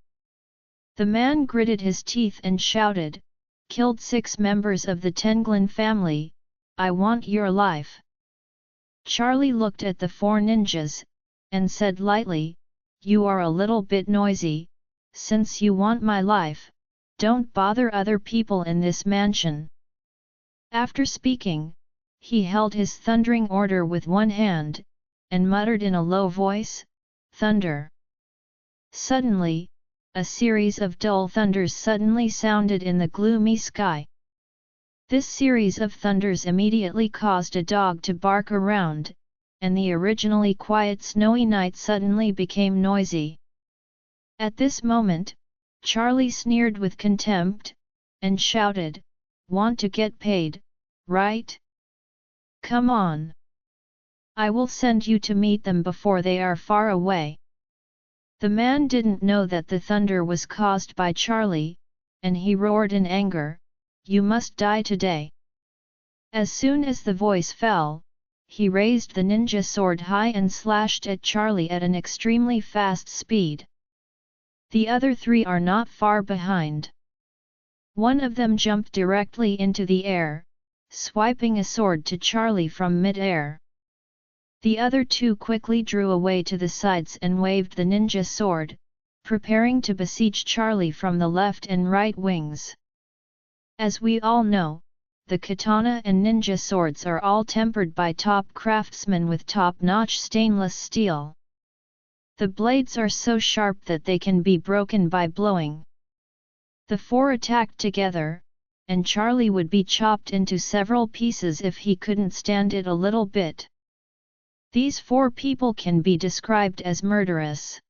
The man gritted his teeth and shouted, "Killed 6 members of the Tenglin family, I want your life." Charlie looked at the 4 ninjas, and said lightly, "You are a little bit noisy, since you want my life, don't bother other people in this mansion." After speaking, he held his thundering order with one hand, and muttered in a low voice, "Thunder." Suddenly, a series of dull thunders suddenly sounded in the gloomy sky. This series of thunders immediately caused a dog to bark around, and the originally quiet snowy night suddenly became noisy. At this moment, Charlie sneered with contempt, and shouted, "Want to get paid, right? Come on! I will send you to meet them before they are far away." The man didn't know that the thunder was caused by Charlie, and he roared in anger, "You must die today." As soon as the voice fell, he raised the ninja sword high and slashed at Charlie at an extremely fast speed. The other 3 are not far behind. One of them jumped directly into the air, swiping a sword to Charlie from mid-air. The other 2 quickly drew away to the sides and waved the ninja sword, preparing to besiege Charlie from the left and right wings. As we all know, the katana and ninja swords are all tempered by top craftsmen with top-notch stainless steel. The blades are so sharp that they can be broken by blowing. The four attacked together, and Charlie would be chopped into several pieces if he couldn't stand it a little bit. These four people can be described as murderous.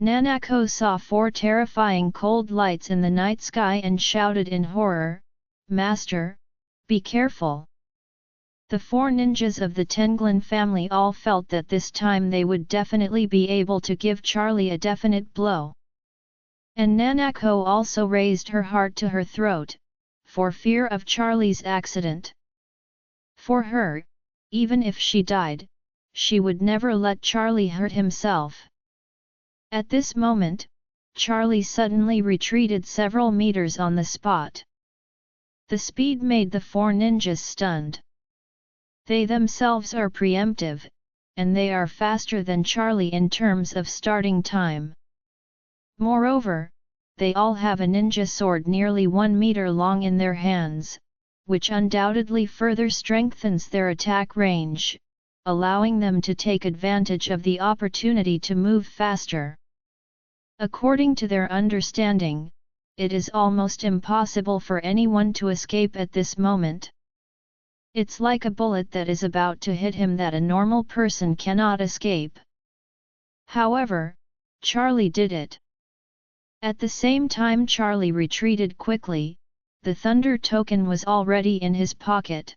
Nanako saw four terrifying cold lights in the night sky and shouted in horror, "Master, be careful!" The four ninjas of the Tenglin family all felt that this time they would definitely be able to give Charlie a definite blow. And Nanako also raised her heart to her throat, for fear of Charlie's accident. For her, even if she died, she would never let Charlie hurt himself. At this moment, Charlie suddenly retreated several meters on the spot. The speed made the four ninjas stunned. They themselves are preemptive, and they are faster than Charlie in terms of starting time. Moreover, they all have a ninja sword nearly 1 meter long in their hands, which undoubtedly further strengthens their attack range, allowing them to take advantage of the opportunity to move faster. According to their understanding, it is almost impossible for anyone to escape at this moment. It's like a bullet that is about to hit him that a normal person cannot escape. However, Charlie did it. At the same time Charlie retreated quickly, the thunder token was already in his pocket.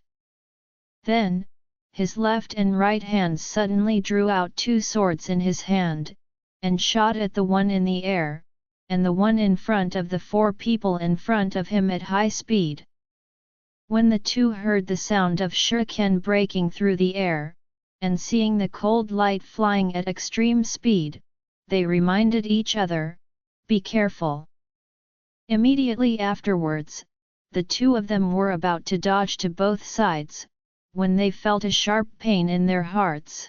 Then, his left and right hands suddenly drew out two swords in his hand, and shot at the one in the air, and the one in front of the four people in front of him at high speed. When the two heard the sound of shuriken breaking through the air, and seeing the cold light flying at extreme speed, they reminded each other, "Be careful." Immediately afterwards, the two of them were about to dodge to both sides, when they felt a sharp pain in their hearts.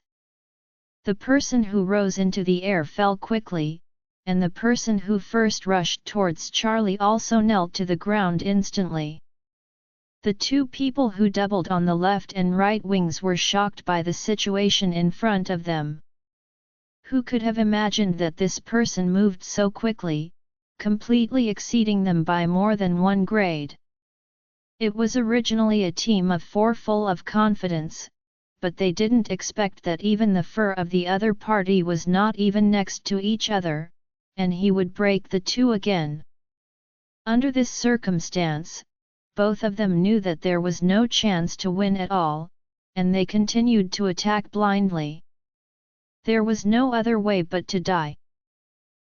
The person who rose into the air fell quickly, and the person who first rushed towards Charlie also knelt to the ground instantly. The two people who doubled on the left and right wings were shocked by the situation in front of them. Who could have imagined that this person moved so quickly, completely exceeding them by more than 1 grade? It was originally a team of four full of confidence, but they didn't expect that even the fur of the other party was not even next to each other, and he would break the two again. Under this circumstance, both of them knew that there was no chance to win at all, and they continued to attack blindly. There was no other way but to die.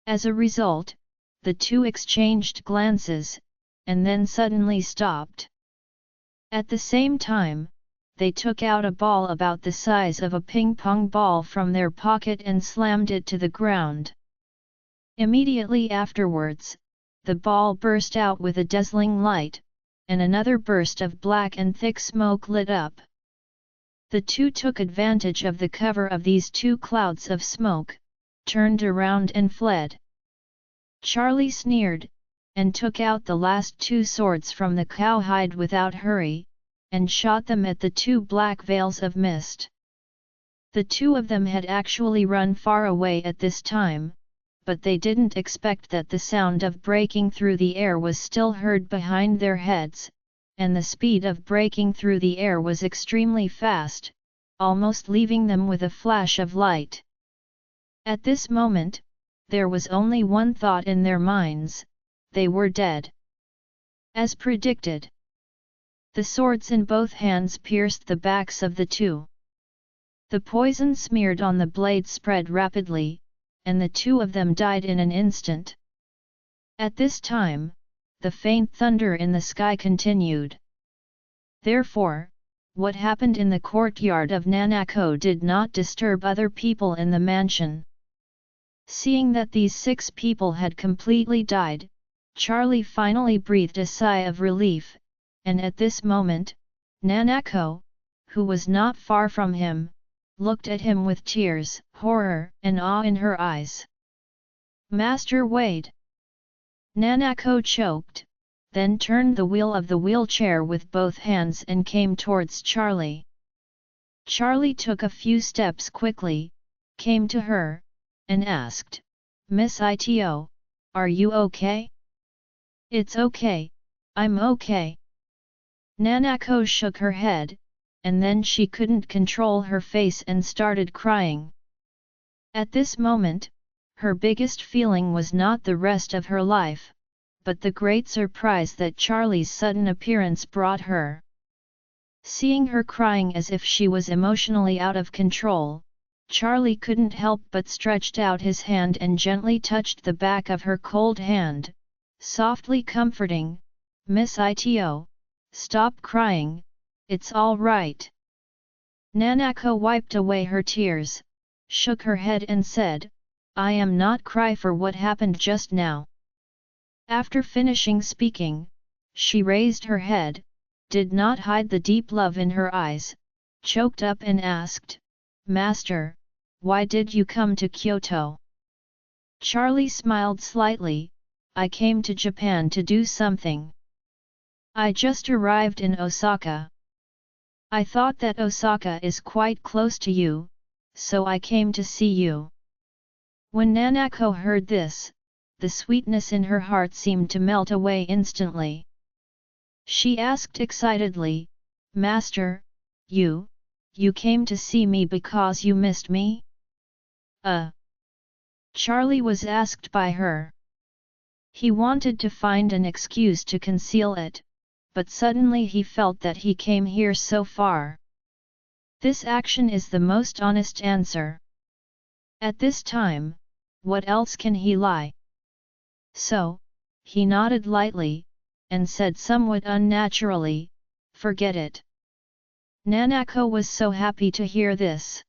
As a result, the two exchanged glances, and then suddenly stopped. At the same time, they took out a ball about the size of a ping-pong ball from their pocket and slammed it to the ground. Immediately afterwards, the ball burst out with a dazzling light, and another burst of black and thick smoke lit up. The two took advantage of the cover of these two clouds of smoke, turned around and fled. Charlie sneered, and took out the last two swords from the cowhide without hurry, and shot them at the two black veils of mist. The two of them had actually run far away at this time, but they didn't expect that the sound of breaking through the air was still heard behind their heads, and the speed of breaking through the air was extremely fast, almost leaving them with a flash of light. At this moment, there was only one thought in their minds: they were dead. As predicted, the swords in both hands pierced the backs of the two. The poison smeared on the blade spread rapidly, and the two of them died in an instant. At this time, the faint thunder in the sky continued. Therefore, what happened in the courtyard of Nanako did not disturb other people in the mansion. Seeing that these 6 people had completely died, Charlie finally breathed a sigh of relief, and at this moment, Nanako, who was not far from him, looked at him with tears, horror, and awe in her eyes. "Master Wade!" Nanako choked, then turned the wheel of the wheelchair with both hands and came towards Charlie. Charlie took a few steps quickly, came to her, and asked, "Miss Ito, are you okay?" It's okay, I'm okay. Nanako shook her head, and then she couldn't control her face and started crying. At this moment, her biggest feeling was not the rest of her life, but the great surprise that Charlie's sudden appearance brought her. Seeing her crying as if she was emotionally out of control, Charlie couldn't help but stretched out his hand and gently touched the back of her cold hand, softly comforting, "Miss Ito, stop crying, it's all right." Nanako wiped away her tears, shook her head and said, "I am not cry for what happened just now." After finishing speaking, she raised her head, did not hide the deep love in her eyes, choked up and asked, "Master, why did you come to Kyoto?" Charlie smiled slightly, "I came to Japan to do something. I just arrived in Osaka. I thought that Osaka is quite close to you, so I came to see you." When Nanako heard this, the sweetness in her heart seemed to melt away instantly. She asked excitedly, "Master, you came to see me because you missed me?" Charlie was asked by her. He wanted to find an excuse to conceal it, but suddenly he felt that he came here so far. This action is the most honest answer. At this time, what else can he lie? So, he nodded lightly, and said somewhat unnaturally, "Forget it." Nanako was so happy to hear this.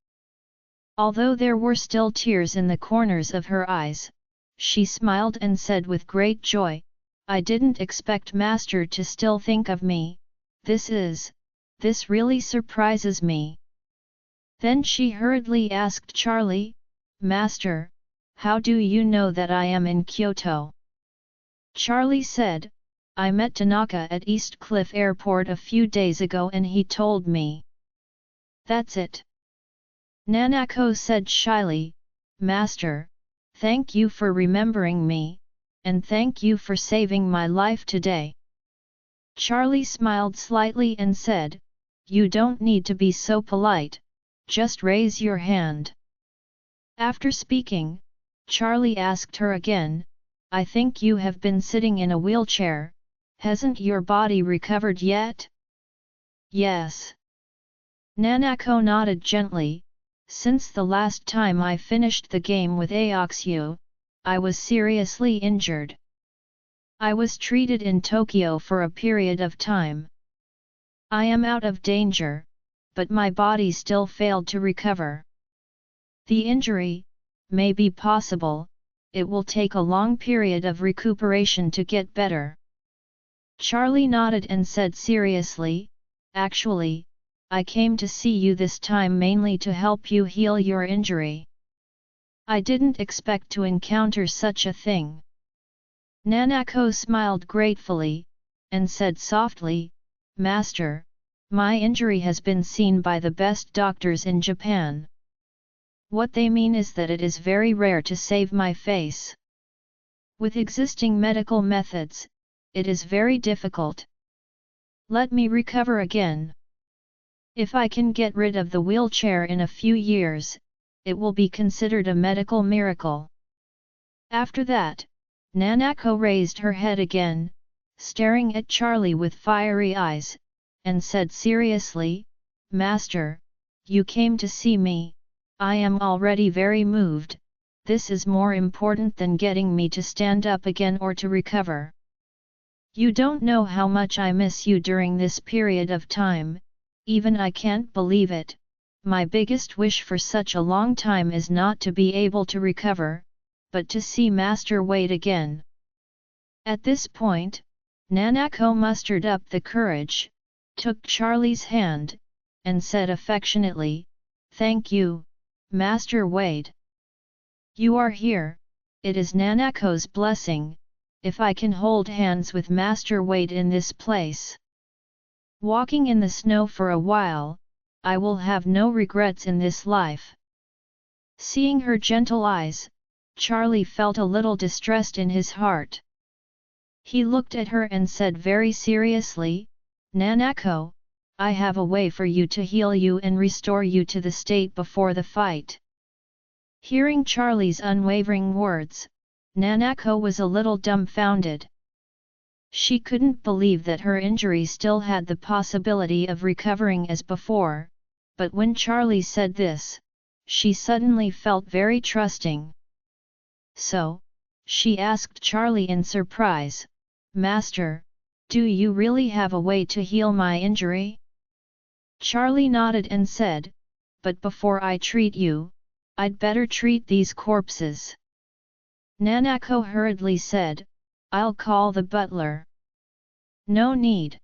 Although there were still tears in the corners of her eyes, she smiled and said with great joy, "I didn't expect Master to still think of me, this really surprises me." Then she hurriedly asked Charlie, "Master, how do you know that I am in Kyoto?" Charlie said, "I met Tanaka at East Cliff Airport a few days ago and he told me." "That's it." Nanako said shyly, "Master, thank you for remembering me, and thank you for saving my life today." Charlie smiled slightly and said, "You don't need to be so polite, just raise your hand." After speaking, Charlie asked her again, "I think you have been sitting in a wheelchair, hasn't your body recovered yet?" "Yes." Nanako nodded gently, "Since the last time I finished the game with Aoxu, I was seriously injured. I was treated in Tokyo for a period of time. I am out of danger, but my body still failed to recover. The injury may be possible, it will take a long period of recuperation to get better." Charlie nodded and said seriously, "Actually, I came to see you this time mainly to help you heal your injury. I didn't expect to encounter such a thing." Nanako smiled gratefully, and said softly, "Master, my injury has been seen by the best doctors in Japan. What they mean is that it is very rare to save my face. With existing medical methods, it is very difficult. Let me recover again. If I can get rid of the wheelchair in a few years, it will be considered a medical miracle." After that, Nanako raised her head again, staring at Charlie with fiery eyes, and said seriously, "Master, you came to see me, I am already very moved, this is more important than getting me to stand up again or to recover. You don't know how much I miss you during this period of time, even I can't believe it, my biggest wish for such a long time is not to be able to recover, but to see Master Wade again." At this point, Nanako mustered up the courage, took Charlie's hand, and said affectionately, "Thank you, Master Wade. You are here, it is Nanako's blessing, if I can hold hands with Master Wade in this place. Walking in the snow for a while, I will have no regrets in this life." Seeing her gentle eyes, Charlie felt a little distressed in his heart. He looked at her and said very seriously, "Nanako, I have a way for you to heal you and restore you to the state before the fight." Hearing Charlie's unwavering words, Nanako was a little dumbfounded. She couldn't believe that her injury still had the possibility of recovering as before, but when Charlie said this, she suddenly felt very trusting. So, she asked Charlie in surprise, "Master, do you really have a way to heal my injury?" Charlie nodded and said, "But before I treat you, I'd better treat these corpses." Nanako hurriedly said, "I'll call the butler." "No need."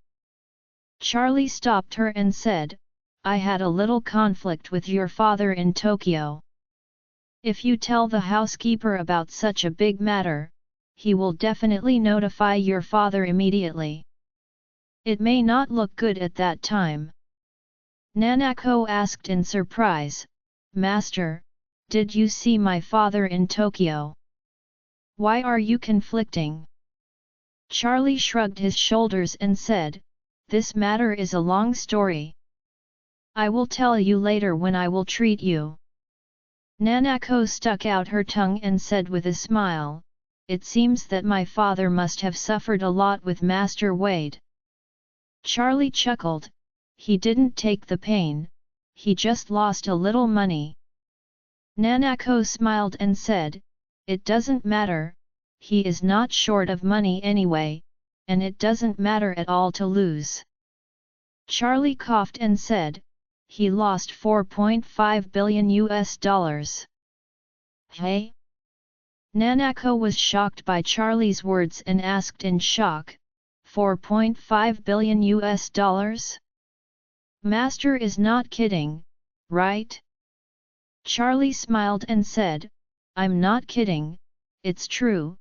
Charlie stopped her and said, "I had a little conflict with your father in Tokyo. If you tell the housekeeper about such a big matter, he will definitely notify your father immediately. It may not look good at that time." Nanako asked in surprise, "Master, did you see my father in Tokyo? Why are you conflicting?" Charlie shrugged his shoulders and said, "This matter is a long story. I will tell you later when I will treat you." Nanako stuck out her tongue and said with a smile, "It seems that my father must have suffered a lot with Master Wade." Charlie chuckled, "He didn't take the pain, he just lost a little money." Nanako smiled and said, "It doesn't matter, he is not short of money anyway, and it doesn't matter at all to lose." Charlie coughed and said, "He lost $4.5 billion US. Hey?" Nanako was shocked by Charlie's words and asked in shock, $4.5 billion US? Master is not kidding, right? Charlie smiled and said, "I'm not kidding, it's true,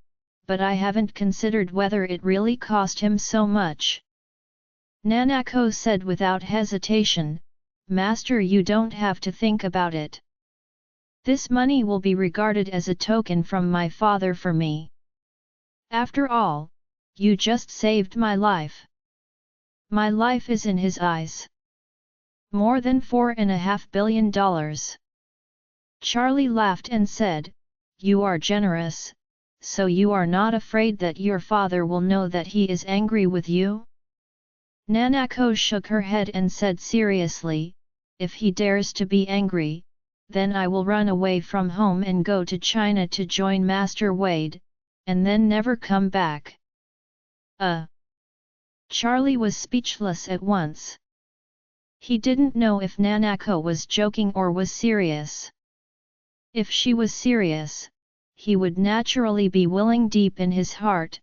but I haven't considered whether it really cost him so much." Nanako said without hesitation, "Master, you don't have to think about it. This money will be regarded as a token from my father for me. After all, you just saved my life. My life is in his eyes. More than $4.5 billion. Charlie laughed and said, "You are generous, so you are not afraid that your father will know that he is angry with you?" Nanako shook her head and said seriously, "If he dares to be angry, then I will run away from home and go to China to join Master Wade, and then never come back." Charlie was speechless at once. He didn't know if Nanako was joking or was serious. If she was serious, he would naturally be willing deep in his heart,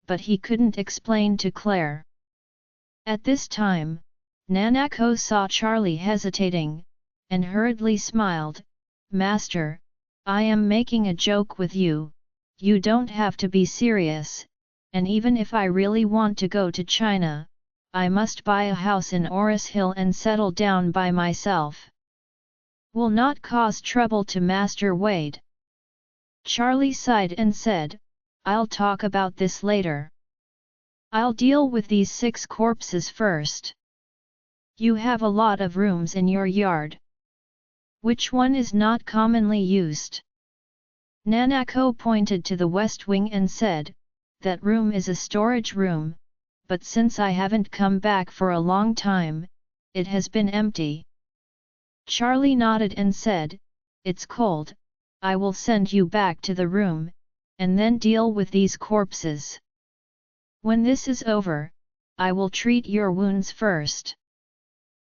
but he couldn't explain to Claire. At this time, Nanako saw Charlie hesitating, and hurriedly smiled, "Master, I am making a joke with you, you don't have to be serious, and even if I really want to go to China, I must buy a house in Oris Hill and settle down by myself. Will not cause trouble to Master Wade." Charlie sighed and said, "I'll talk about this later. I'll deal with these 6 corpses first. You have a lot of rooms in your yard. Which one is not commonly used?" Nanako pointed to the west wing and said, "That room is a storage room, but since I haven't come back for a long time, it has been empty." Charlie nodded and said, "It's cold, I will send you back to the room, and then deal with these corpses. When this is over, I will treat your wounds first.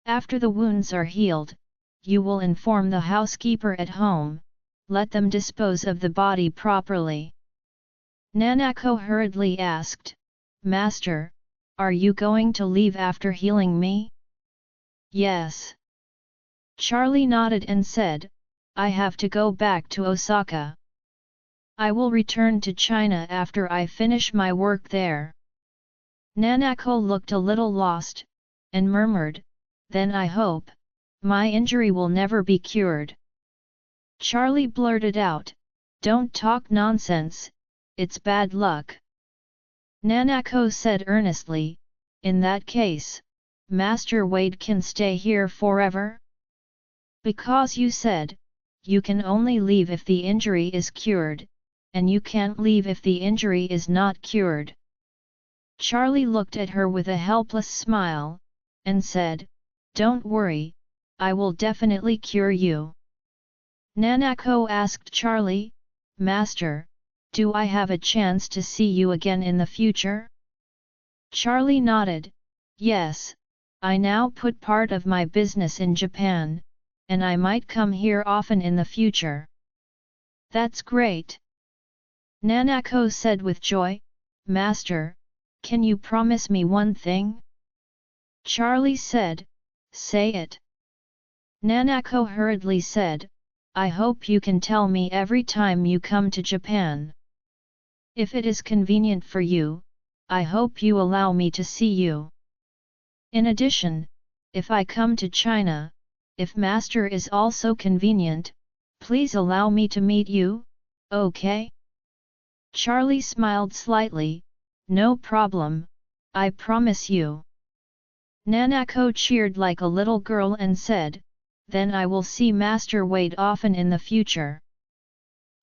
After the wounds are healed, you will inform the housekeeper at home, let them dispose of the body properly." Nanako hurriedly asked, "Master, are you going to leave after healing me?" "Yes." Charlie nodded and said, "I have to go back to Osaka. I will return to China after I finish my work there." Nanako looked a little lost, and murmured, "Then I hope my injury will never be cured." Charlie blurted out, "Don't talk nonsense, it's bad luck. Nanako said earnestly, in that case, Master Wade can stay here forever? Because you said, you can only leave if the injury is cured, and you can't leave if the injury is not cured. Charlie looked at her with a helpless smile, and said, don't worry, I will definitely cure you. Nanako asked Charlie, Master, do I have a chance to see you again in the future? Charlie nodded, yes, I now put part of my business in Japan, and I might come here often in the future. That's great. Nanako said with joy, Master, can you promise me one thing? Charlie said, say it. Nanako hurriedly said, I hope you can tell me every time you come to Japan. If it is convenient for you, I hope you allow me to see you. In addition, if I come to China, if Master is also convenient, please allow me to meet you, okay? Charlie smiled slightly, no problem, I promise you. Nanako cheered like a little girl and said, then I will see Master Wade often in the future.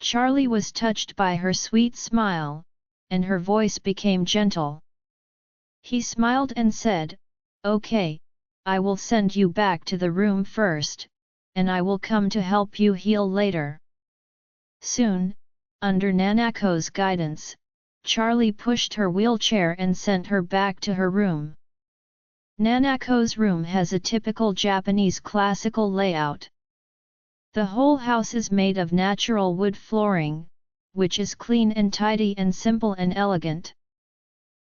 Charlie was touched by her sweet smile, and her voice became gentle. He smiled and said, okay, I will send you back to the room first, and I will come to help you heal later. Soon, under Nanako's guidance, Charlie pushed her wheelchair and sent her back to her room. Nanako's room has a typical Japanese classical layout. The whole house is made of natural wood flooring, which is clean and tidy and simple and elegant.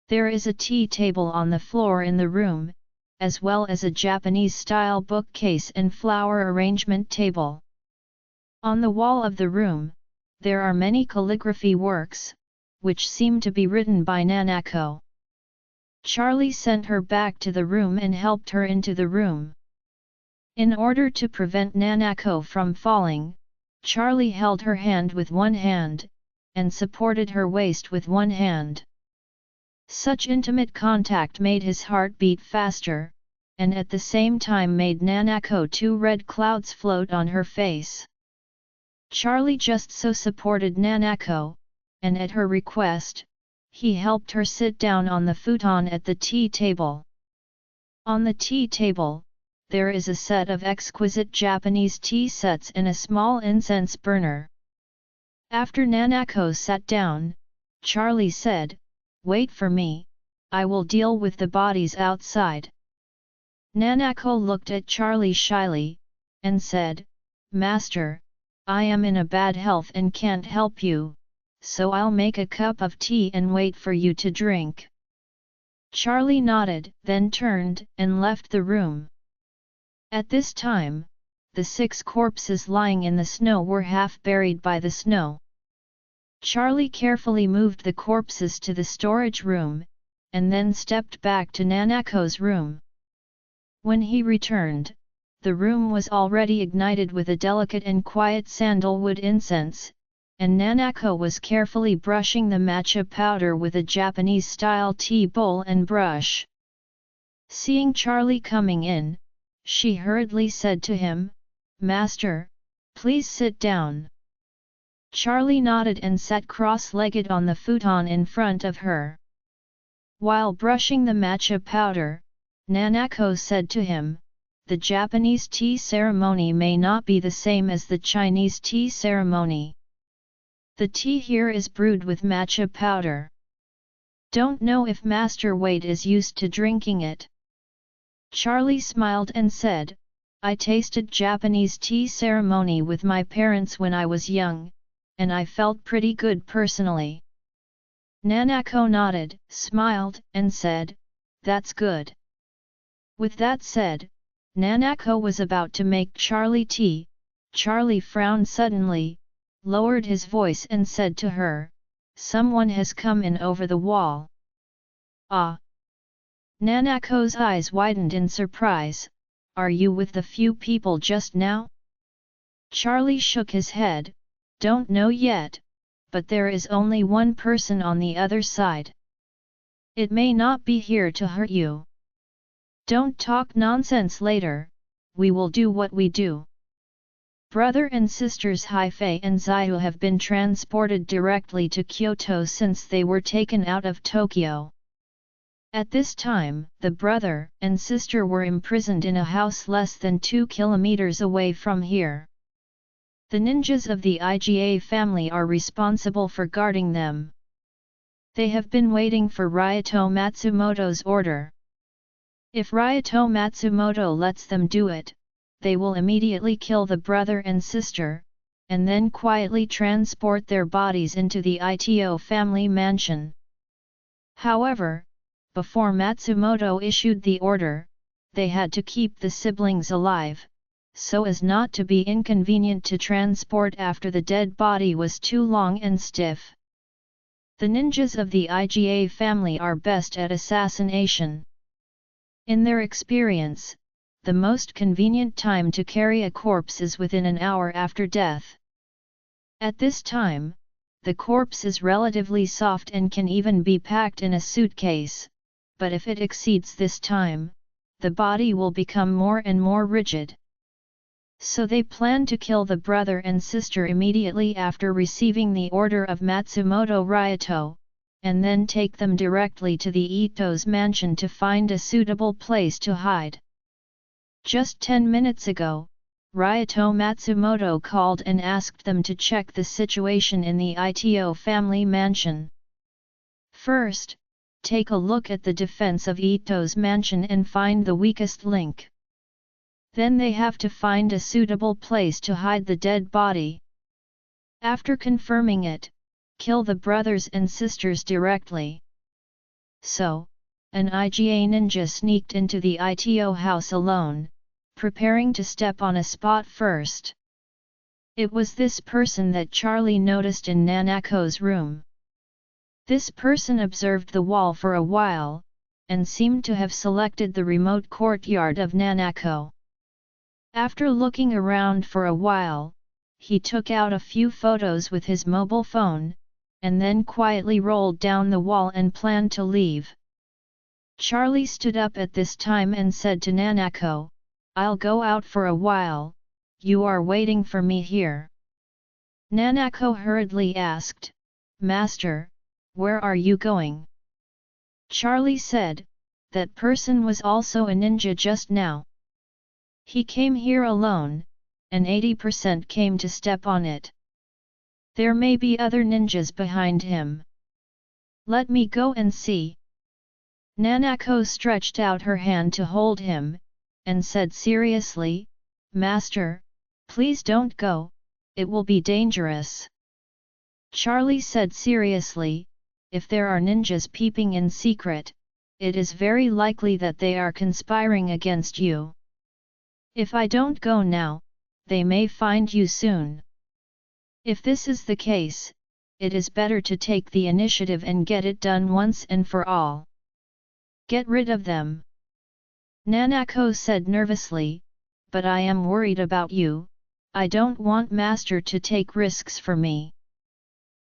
There is a tea table on the floor in the room, as well as a Japanese-style bookcase and flower arrangement table. On the wall of the room, there are many calligraphy works, which seem to be written by Nanako. Charlie sent her back to the room and helped her into the room. In order to prevent Nanako from falling, Charlie held her hand with one hand, and supported her waist with one hand. Such intimate contact made his heart beat faster, and at the same time made Nanako two red clouds float on her face. Charlie just so supported Nanako, and at her request, he helped her sit down on the futon at the tea table. On the tea table, there is a set of exquisite Japanese tea sets and a small incense burner. After Nanako sat down, Charlie said, wait for me, I will deal with the bodies outside. Nanako looked at Charlie shyly, and said, Master, I am in a bad health and can't help you, so I'll make a cup of tea and wait for you to drink. Charlie nodded, then turned and left the room. At this time, the 6 corpses lying in the snow were half buried by the snow. Charlie carefully moved the corpses to the storage room, and then stepped back to Nanako's room. When he returned, the room was already ignited with a delicate and quiet sandalwood incense, and Nanako was carefully brushing the matcha powder with a Japanese-style tea bowl and brush. Seeing Charlie coming in, she hurriedly said to him, Master, please sit down. Charlie nodded and sat cross-legged on the futon in front of her. While brushing the matcha powder, Nanako said to him, the Japanese tea ceremony may not be the same as the Chinese tea ceremony. The tea here is brewed with matcha powder. Don't know if Master Wade is used to drinking it. Charlie smiled and said, I tasted Japanese tea ceremony with my parents when I was young, and I felt pretty good personally. Nanako nodded, smiled, and said, that's good. With that said, Nanako was about to make Charlie tea. Charlie frowned suddenly, lowered his voice and said to her, someone has come in over the wall. Ah! Nanako's eyes widened in surprise, are you with the few people just now? Charlie shook his head, don't know yet, but there is only one person on the other side. It may not be here to hurt you. Don't talk nonsense later, we will do what we do. Brother and sisters Haifei and Zaiyu have been transported directly to Kyoto since they were taken out of Tokyo. At this time, the brother and sister were imprisoned in a house less than 2 kilometers away from here. The ninjas of the IGA family are responsible for guarding them. They have been waiting for Ryato Matsumoto's order. If Ryato Matsumoto lets them do it, they will immediately kill the brother and sister, and then quietly transport their bodies into the ITO family mansion. However, before Matsumoto issued the order, they had to keep the siblings alive, so as not to be inconvenient to transport after the dead body was too long and stiff. The ninjas of the IGA family are best at assassination. In their experience, the most convenient time to carry a corpse is within an hour after death. At this time, the corpse is relatively soft and can even be packed in a suitcase, but if it exceeds this time, the body will become more and more rigid. So they plan to kill the brother and sister immediately after receiving the order of Matsumoto Ryato, and then take them directly to the Ito's mansion to find a suitable place to hide. Just 10 minutes ago, Ryato Matsumoto called and asked them to check the situation in the ITO family mansion. First, take a look at the defense of Ito's mansion and find the weakest link. Then they have to find a suitable place to hide the dead body. After confirming it, kill the brothers and sisters directly. So, an IGA ninja sneaked into the ITO house alone, preparing to step on a spot first. It was this person that Charlie noticed in Nanako's room. This person observed the wall for a while, and seemed to have selected the remote courtyard of Nanako. After looking around for a while, he took out a few photos with his mobile phone, and then quietly rolled down the wall and planned to leave. Charlie stood up at this time and said to Nanako, "I'll go out for a while, you are waiting for me here." Nanako hurriedly asked, "Master, where are you going?" Charlie said, "That person was also a ninja just now. He came here alone, and 80% came to step on it. There may be other ninjas behind him. Let me go and see." Nanako stretched out her hand to hold him, and said seriously, "Master, please don't go, it will be dangerous." Charlie said seriously, "If there are ninjas peeping in secret, it is very likely that they are conspiring against you. If I don't go now, they may find you soon. If this is the case, it is better to take the initiative and get it done once and for all. Get rid of them." Nanako said nervously, "But I am worried about you, I don't want Master to take risks for me."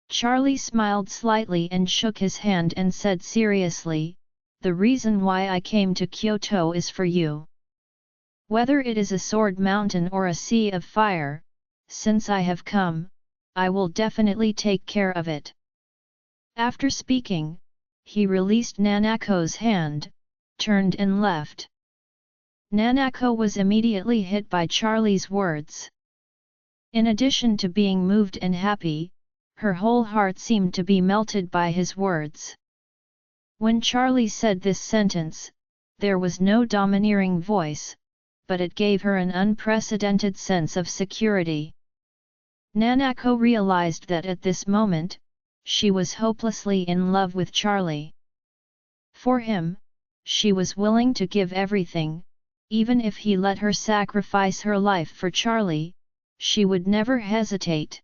Charlie smiled slightly and shook his hand and said seriously, "The reason why I came to Kyoto is for you. Whether it is a sword mountain or a sea of fire, since I have come, I will definitely take care of it." After speaking, he released Nanako's hand, turned and left. Nanako was immediately hit by Charlie's words. In addition to being moved and happy, her whole heart seemed to be melted by his words. When Charlie said this sentence, there was no domineering voice, but it gave her an unprecedented sense of security. Nanako realized that at this moment, she was hopelessly in love with Charlie. For him, she was willing to give everything, even if he let her sacrifice her life for Charlie, she would never hesitate.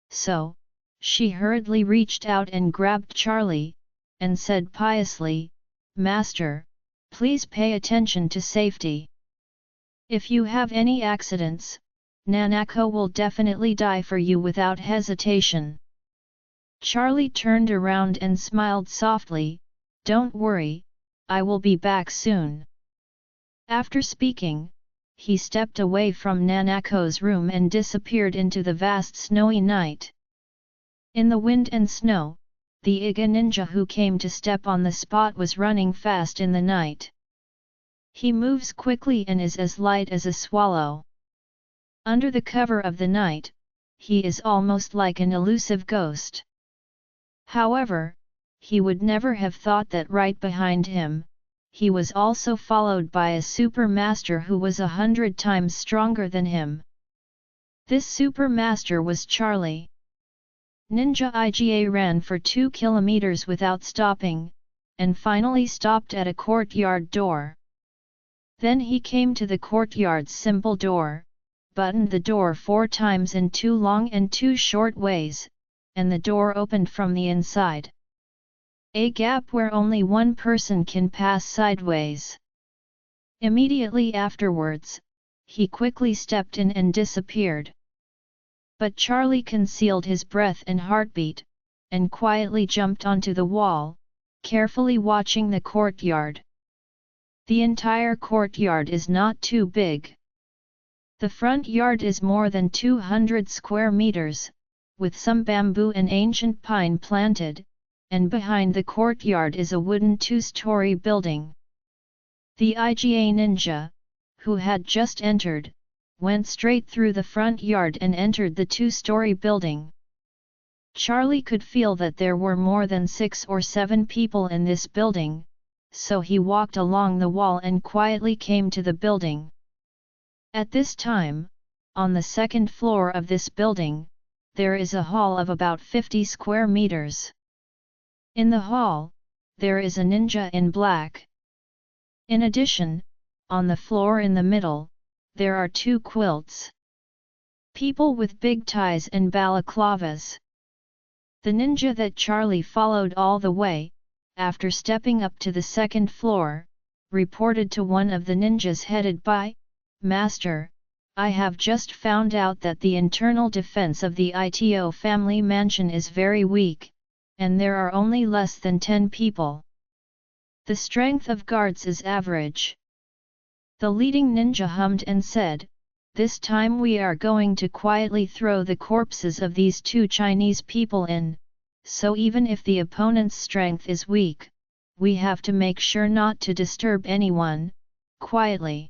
So, she hurriedly reached out and grabbed Charlie, and said piously, "Master, please pay attention to safety. If you have any accidents, Nanako will definitely die for you without hesitation." Charlie turned around and smiled softly, Don't worry, I will be back soon." After speaking, he stepped away from Nanako's room and disappeared into the vast snowy night. In the wind and snow, the Iga ninja who came to step on the spot was running fast in the night. He moves quickly and is as light as a swallow. Under the cover of the night, he is almost like an elusive ghost. However, he would never have thought that right behind him, he was also followed by a super master who was 100 times stronger than him. This super master was Charlie. Ninja Iga ran for 2 kilometers without stopping, and finally stopped at a courtyard door. Then he came to the courtyard's simple door, buttoned the door 4 times in 2 long and 2 short ways, and the door opened from the inside. A gap where only one person can pass sideways. Immediately afterwards, he quickly stepped in and disappeared. But Charlie concealed his breath and heartbeat, and quietly jumped onto the wall, carefully watching the courtyard. The entire courtyard is not too big. The front yard is more than 200 square meters, with some bamboo and ancient pine planted, and behind the courtyard is a wooden 2-story building. The Iga ninja, who had just entered, went straight through the front yard and entered the 2-story building. Charlie could feel that there were more than 6 or 7 people in this building, so he walked along the wall and quietly came to the building. At this time, on the 2nd floor of this building, there is a hall of about 50 square meters. In the hall, there is a ninja in black. In addition, on the floor in the middle, there are 2 quilts. People with big ties and balaclavas. The ninja that Charlie followed all the way, after stepping up to the 2nd floor, reported to one of the ninjas headed by, "Master, I have just found out that the internal defense of the Ito family mansion is very weak, and there are only less than 10 people. The strength of guards is average." The leading ninja hummed and said, "This time we are going to quietly throw the corpses of these 2 Chinese people in, so even if the opponent's strength is weak, we have to make sure not to disturb anyone, quietly.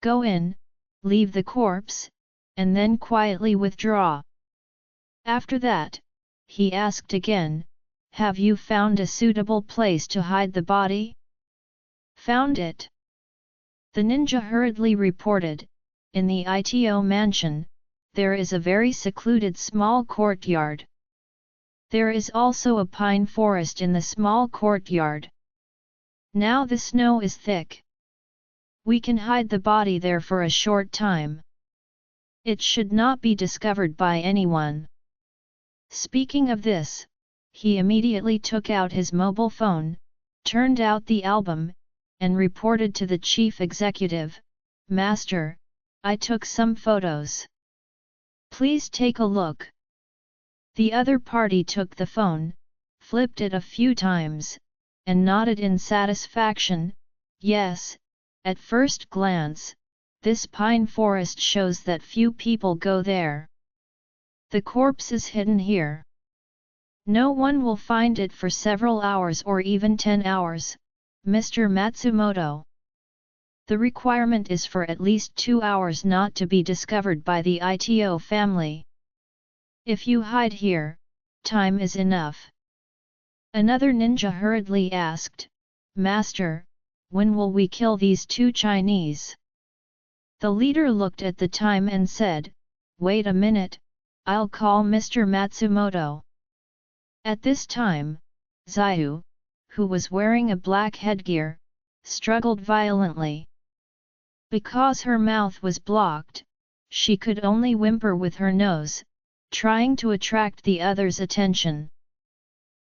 Go in, leave the corpse, and then quietly withdraw." After that, he asked again, "Have you found a suitable place to hide the body?" "Found it." The ninja hurriedly reported, "In the Ito mansion, there is a very secluded small courtyard. There is also a pine forest in the small courtyard. Now the snow is thick. We can hide the body there for a short time. It should not be discovered by anyone." Speaking of this, he immediately took out his mobile phone, turned out the album, and reported to the chief executive, "Master, I took some photos. Please take a look." The other party took the phone, flipped it a few times, and nodded in satisfaction, "Yes, at first glance, this pine forest shows that few people go there. The corpse is hidden here. No one will find it for several hours or even 10 hours, Mr. Matsumoto. The requirement is for at least 2 hours not to be discovered by the Ito family. If you hide here, time is enough." Another ninja hurriedly asked, "Master, when will we kill these 2 Chinese?" The leader looked at the time and said, "Wait a minute, I'll call Mr. Matsumoto." At this time, Xiao, who was wearing a black headgear, struggled violently. Because her mouth was blocked, she could only whimper with her nose, trying to attract the others' attention.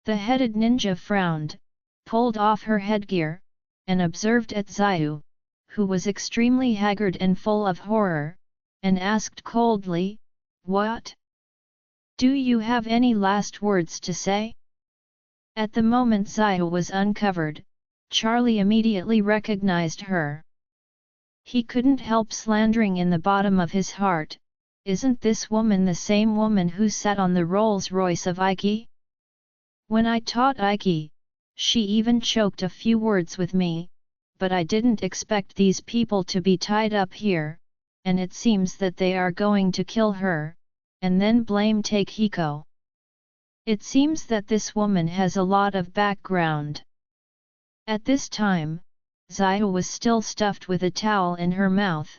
The headed ninja frowned, pulled off her headgear, and observed at Xiao, who was extremely haggard and full of horror, and asked coldly, "What? Do you have any last words to say?" At the moment Zaya was uncovered, Charlie immediately recognized her. He couldn't help slandering in the bottom of his heart, "Isn't this woman the same woman who sat on the Rolls-Royce of Ike? When I taught Ike, she even choked a few words with me, but I didn't expect these people to be tied up here, and it seems that they are going to kill her, and then blame take Hiko. It seems that this woman has a lot of background." At this time, Zaya was still stuffed with a towel in her mouth,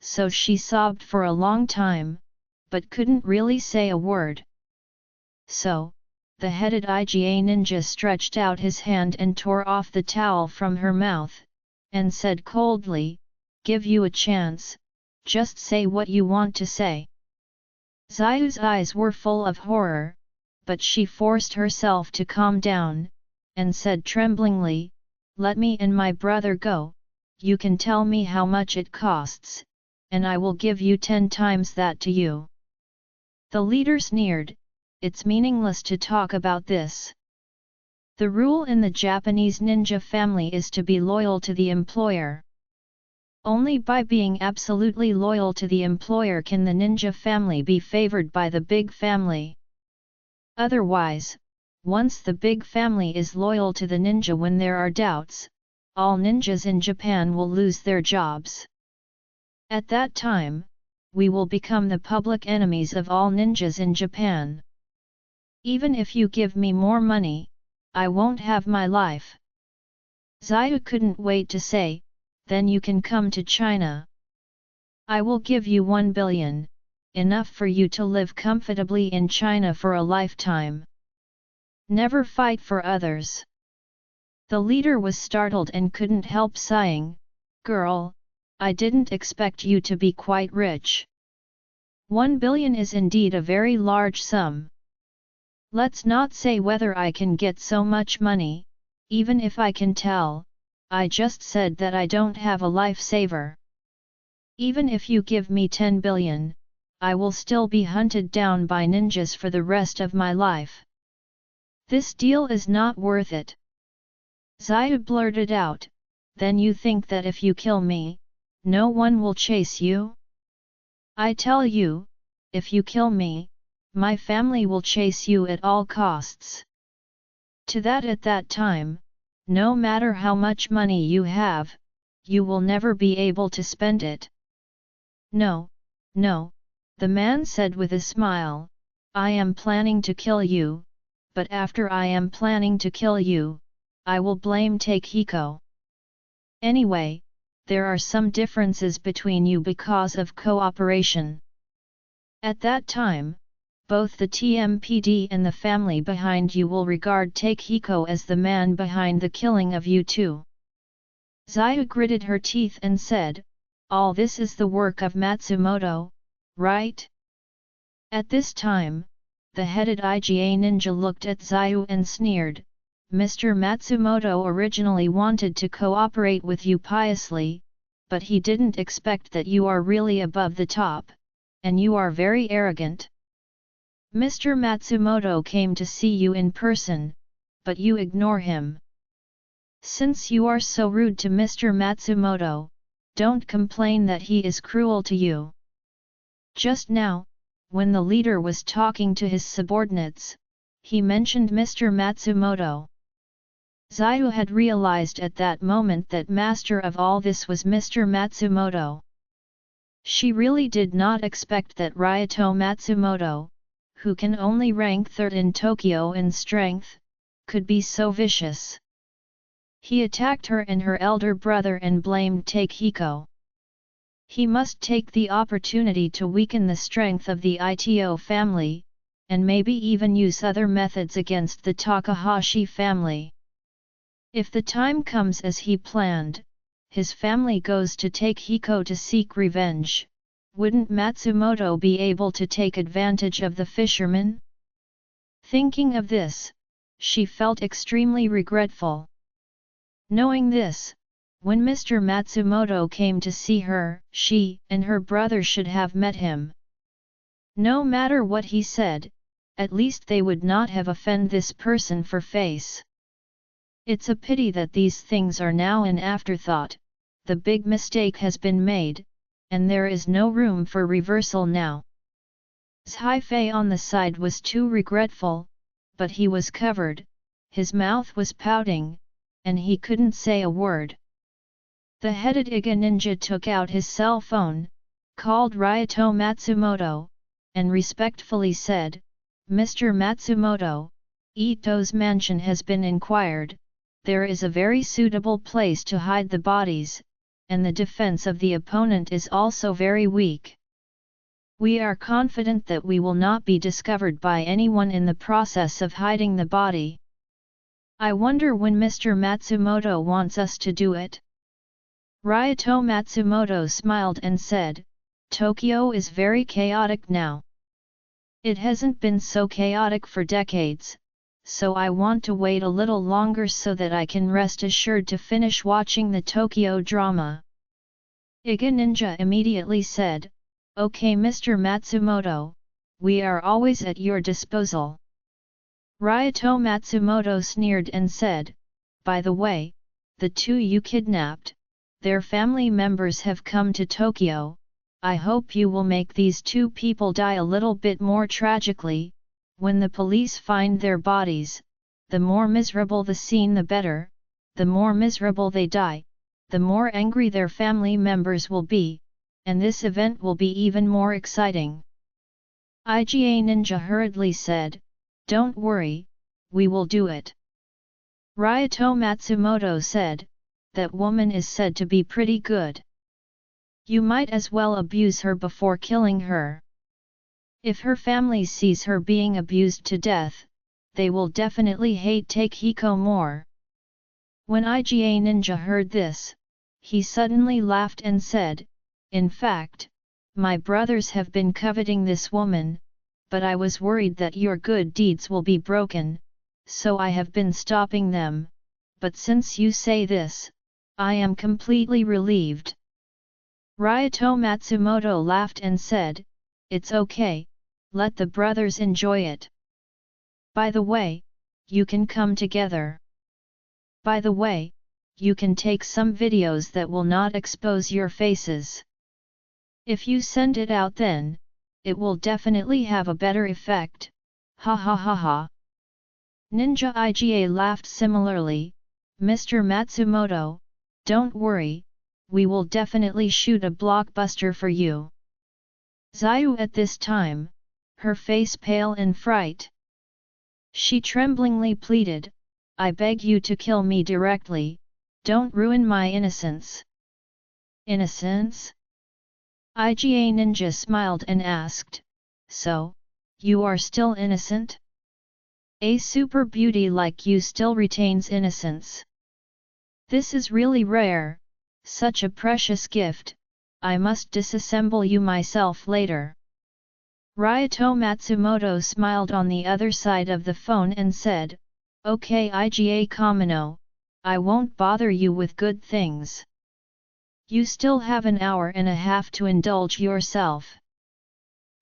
so she sobbed for a long time, but couldn't really say a word. So, the headed IGA ninja stretched out his hand and tore off the towel from her mouth, and said coldly, "Give you a chance, just say what you want to say." Zaya's eyes were full of horror, but she forced herself to calm down, and said tremblingly, "Let me and my brother go, you can tell me how much it costs, and I will give you 10 times that to you." The leader sneered, "It's meaningless to talk about this. The rule in the Japanese ninja family is to be loyal to the employer. Only by being absolutely loyal to the employer can the ninja family be favored by the big family. Otherwise, once the big family is loyal to the ninja when there are doubts, all ninjas in Japan will lose their jobs. At that time, we will become the public enemies of all ninjas in Japan. Even if you give me more money, I won't have my life." Zaya couldn't wait to say, "Then you can come to China. I will give you 1 billion, enough for you to live comfortably in China for a lifetime. Never fight for others." The leader was startled and couldn't help sighing, "Girl, I didn't expect you to be quite rich. 1 billion is indeed a very large sum. Let's not say whether I can get so much money, even if I can tell, I just said that I don't have a lifesaver. Even if you give me 10 billion, I will still be hunted down by ninjas for the rest of my life. This deal is not worth it." Zaya blurted out, "Then you think that if you kill me, no one will chase you? I tell you, if you kill me, my family will chase you at all costs. To that at that time, no matter how much money you have, you will never be able to spend it." "No, no," the man said with a smile, "I am planning to kill you, but after I am planning to kill you, I will blame take Hiko. Anyway, there are some differences between you because of cooperation. At that time, both the TMPD and the family behind you will regard Take Hiko as the man behind the killing of you two." Zaya gritted her teeth and said, "All this is the work of Matsumoto, right?" At this time, the headed IGA ninja looked at Zaya and sneered, "Mr. Matsumoto originally wanted to cooperate with you piously, but he didn't expect that you are really above the top, and you are very arrogant. Mr. Matsumoto came to see you in person, but you ignore him. Since you are so rude to Mr. Matsumoto, don't complain that he is cruel to you." Just now, when the leader was talking to his subordinates, he mentioned Mr. Matsumoto. Zaya had realized at that moment that master of all this was Mr. Matsumoto. She really did not expect that Ryoto Matsumoto, who can only rank 3rd in Tokyo in strength, could be so vicious. He attacked her and her elder brother and blamed Take Hiko. He must take the opportunity to weaken the strength of the Ito family, and maybe even use other methods against the Takahashi family. If the time comes as he planned, his family goes to Take Hiko to seek revenge, wouldn't Matsumoto be able to take advantage of the fisherman? Thinking of this, she felt extremely regretful. Knowing this, when Mr. Matsumoto came to see her, she and her brother should have met him. No matter what he said, at least they would not have offended this person for face. It's a pity that these things are now an afterthought, the big mistake has been made, and there is no room for reversal now. Zhai Fei on the side was too regretful, but he was covered, his mouth was pouting, and he couldn't say a word. The headed Iga ninja took out his cell phone, called Ryato Matsumoto, and respectfully said, "Mr. Matsumoto, Ito's mansion has been inquired, there is a very suitable place to hide the bodies, and the defense of the opponent is also very weak. We are confident that we will not be discovered by anyone in the process of hiding the body. I wonder when Mr. Matsumoto wants us to do it?" Ryato Matsumoto smiled and said, "Tokyo is very chaotic now. It hasn't been so chaotic for decades, so I want to wait a little longer so that I can rest assured to finish watching the Tokyo drama." Iga Ninja immediately said, "Okay Mr. Matsumoto, we are always at your disposal." Ryato Matsumoto sneered and said, "By the way, the two you kidnapped, their family members have come to Tokyo. I hope you will make these two people die a little bit more tragically. When the police find their bodies, the more miserable the scene the better, the more miserable they die, the more angry their family members will be, and this event will be even more exciting." Iga Ninja hurriedly said, "Don't worry, we will do it." Ryato Matsumoto said, "That woman is said to be pretty good. You might as well abuse her before killing her. If her family sees her being abused to death, they will definitely hate Takehiko more." When Iga Ninja heard this, he suddenly laughed and said, "In fact, my brothers have been coveting this woman, but I was worried that your good deeds will be broken, so I have been stopping them, but since you say this, I am completely relieved." Ryato Matsumoto laughed and said, "It's okay, let the brothers enjoy it. By the way, you can come together. By the way, you can take some videos that will not expose your faces. If you send it out then, it will definitely have a better effect, ha ha ha ha." Ninja Iga laughed similarly, "Mr. Matsumoto, don't worry, we will definitely shoot a blockbuster for you." Zayu at this time, her face pale in fright. She tremblingly pleaded, "I beg you to kill me directly, don't ruin my innocence." "Innocence?" Iga Ninja smiled and asked, "So, you are still innocent? A super beauty like you still retains innocence? This is really rare, such a precious gift, I must disassemble you myself later." Ryato Matsumoto smiled on the other side of the phone and said, "Okay Iga Kamino, I won't bother you with good things. You still have an hour and a half to indulge yourself.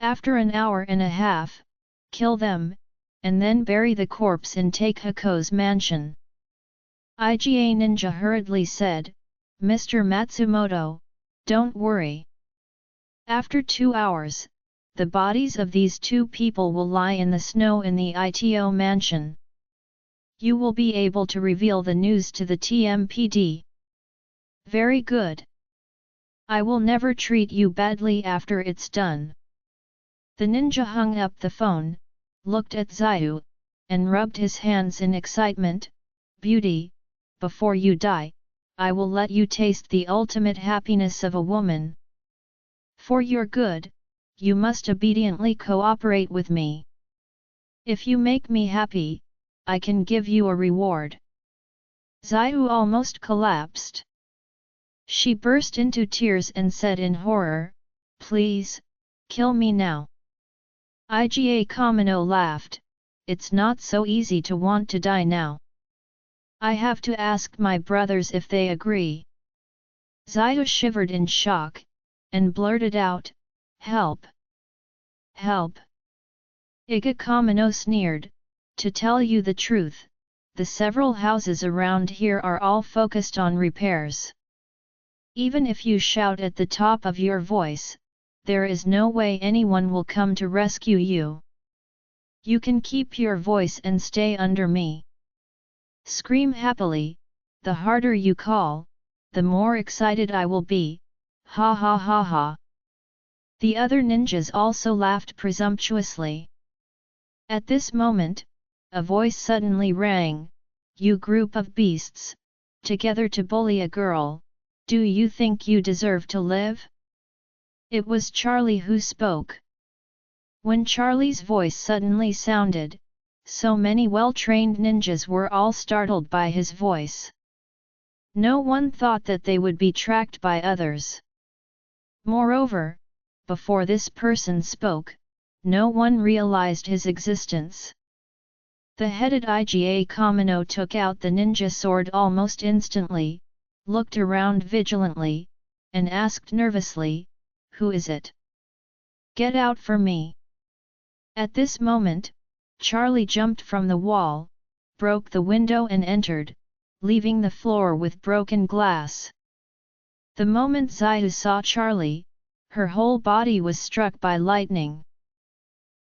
After an hour and a half, kill them, and then bury the corpse in Takehiko's mansion." Iga Ninja hurriedly said, "Mr. Matsumoto, don't worry. After 2 hours, the bodies of these two people will lie in the snow in the Ito mansion. You will be able to reveal the news to the TMPD. Very good. I will never treat you badly after it's done." The ninja hung up the phone, looked at Zayu, and rubbed his hands in excitement. "Beauty, before you die, I will let you taste the ultimate happiness of a woman. For your good, you must obediently cooperate with me. If you make me happy, I can give you a reward." Zayu almost collapsed. She burst into tears and said in horror, "Please, kill me now." Iga Kamino laughed, "It's not so easy to want to die now. I have to ask my brothers if they agree." Zayu shivered in shock, and blurted out, "Help! Help! Iga Kamino sneered, to tell you the truth, the several houses around here are all focused on repairs. Even if you shout at the top of your voice, there is no way anyone will come to rescue you. You can keep your voice and stay under me. Scream happily, the harder you call, the more excited I will be, ha ha ha ha. The other ninjas also laughed presumptuously. At this moment, a voice suddenly rang, you group of beasts, together to bully a girl, do you think you deserve to live? It was Charlie who spoke. When Charlie's voice suddenly sounded, so many well-trained ninjas were all startled by his voice. No one thought that they would be tracked by others. Moreover, before this person spoke, no one realized his existence. The headed Iga Kamino took out the ninja sword almost instantly, looked around vigilantly, and asked nervously, who is it? Get out for me. At this moment, Charlie jumped from the wall, broke the window and entered, leaving the floor with broken glass. The moment Xiao saw Charlie, her whole body was struck by lightning.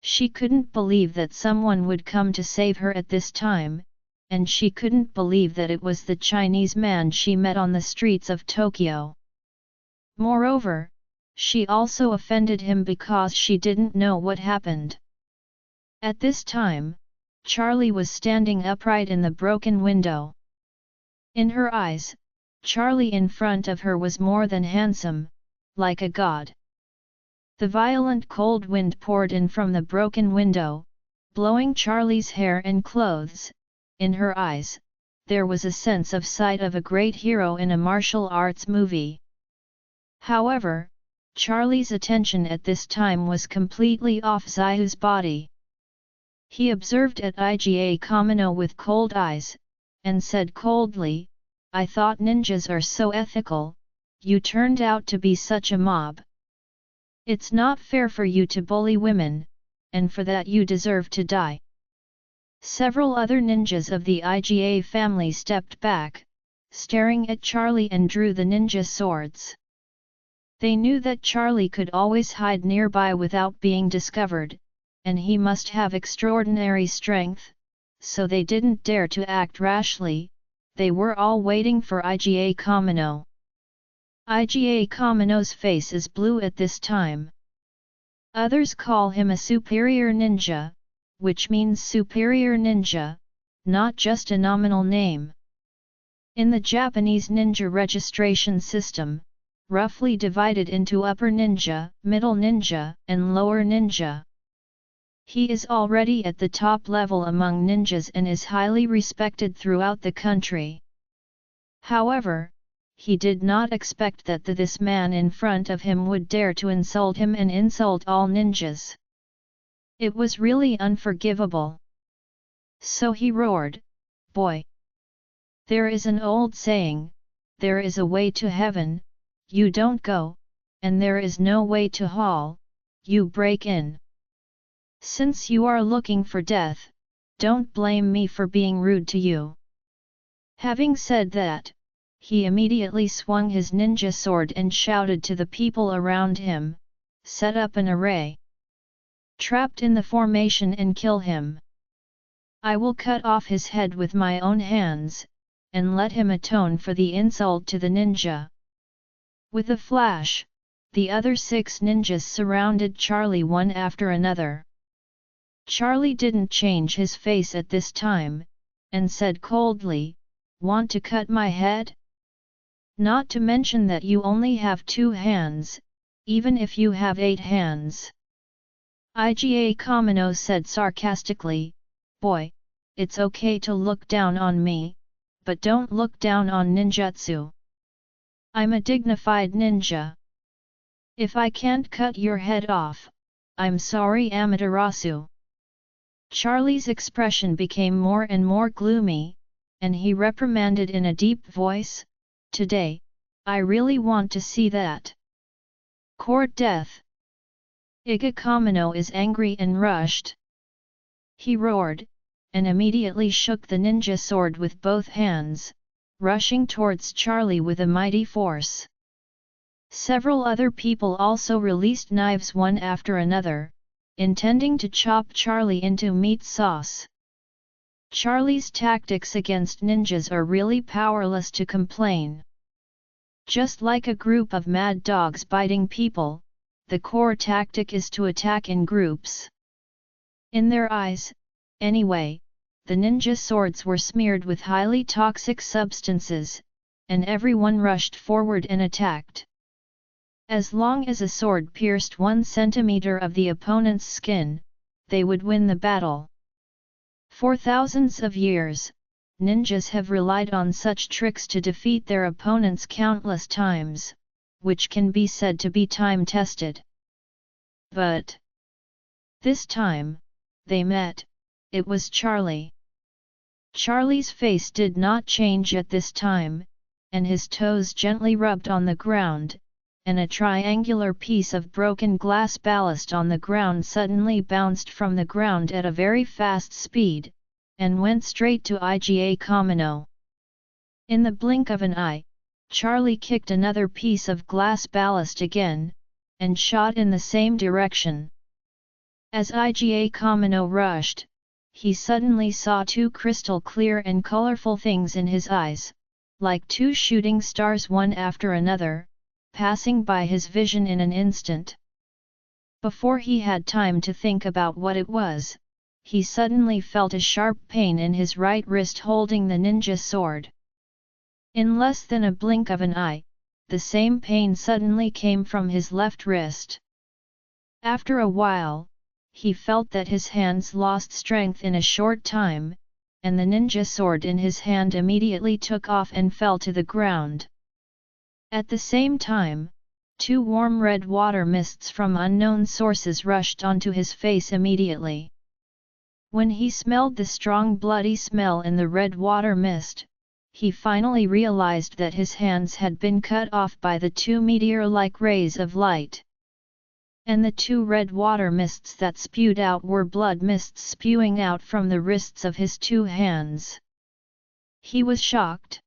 She couldn't believe that someone would come to save her at this time, and she couldn't believe that it was the Chinese man she met on the streets of Tokyo. Moreover, she also offended him because she didn't know what happened. At this time, Charlie was standing upright in the broken window. In her eyes, Charlie in front of her was more than handsome, like a god. The violent cold wind poured in from the broken window, blowing Charlie's hair and clothes. In her eyes, there was a sense of sight of a great hero in a martial arts movie. However, Charlie's attention at this time was completely off Xiao's body. He observed at Iga Kamino with cold eyes, and said coldly, I thought ninjas are so ethical, you turned out to be such a mob. It's not fair for you to bully women, and for that you deserve to die. Several other ninjas of the Iga family stepped back, staring at Charlie and drew the ninja swords. They knew that Charlie could always hide nearby without being discovered, and he must have extraordinary strength, so they didn't dare to act rashly. They were all waiting for Iga Kamino. Iga Kamino's face is blue at this time. Others call him a superior ninja, which means superior ninja, not just a nominal name. In the Japanese ninja registration system, roughly divided into upper ninja, middle ninja, and lower ninja. He is already at the top level among ninjas and is highly respected throughout the country. However, he did not expect that this man in front of him would dare to insult him and insult all ninjas. It was really unforgivable. So he roared, boy! There is an old saying, there is a way to heaven, you don't go, and there is no way to hell, you break in. Since you are looking for death, don't blame me for being rude to you. Having said that, he immediately swung his ninja sword and shouted to the people around him, set up an array. Trapped in the formation and kill him. I will cut off his head with my own hands, and let him atone for the insult to the ninja. With a flash, the other 6 ninjas surrounded Charlie one after another. Charlie didn't change his face at this time, and said coldly, want to cut my head? Not to mention that you only have 2 hands, even if you have 8 hands. Iga Kamino said sarcastically, boy, it's okay to look down on me, but don't look down on ninjutsu. I'm a dignified ninja. If I can't cut your head off, I'm sorry Amaterasu. Charlie's expression became more and more gloomy, and he reprimanded in a deep voice, today, I really want to see that. Court death. Iga Kamino is angry and rushed. He roared, and immediately shook the ninja sword with both hands, rushing towards Charlie with a mighty force. Several other people also released knives one after another, intending to chop Charlie into meat sauce. Charlie's tactics against ninjas are really powerless to complain. Just like a group of mad dogs biting people, the core tactic is to attack in groups. In their eyes, anyway, the ninja swords were smeared with highly toxic substances, and everyone rushed forward and attacked. As long as a sword pierced 1 centimeter of the opponent's skin, they would win the battle. For thousands of years, ninjas have relied on such tricks to defeat their opponents countless times, which can be said to be time-tested. But this time, they met, it was Charlie. Charlie's face did not change at this time, and his toes gently rubbed on the ground, and a triangular piece of broken glass ballast on the ground suddenly bounced from the ground at a very fast speed, and went straight to Iga Kamino. In the blink of an eye, Charlie kicked another piece of glass ballast again, and shot in the same direction. As Iga Kamino rushed, he suddenly saw 2 crystal clear and colorful things in his eyes, like 2 shooting stars one after another, passing by his vision in an instant. Before he had time to think about what it was, he suddenly felt a sharp pain in his right wrist holding the ninja sword. In less than a blink of an eye, the same pain suddenly came from his left wrist. After a while, he felt that his hands lost strength in a short time, and the ninja sword in his hand immediately took off and fell to the ground. At the same time, 2 warm red water mists from unknown sources rushed onto his face immediately. When he smelled the strong bloody smell in the red water mist, he finally realized that his hands had been cut off by the 2 meteor-like rays of light. And the 2 red water mists that spewed out were blood mists spewing out from the wrists of his 2 hands. He was shocked.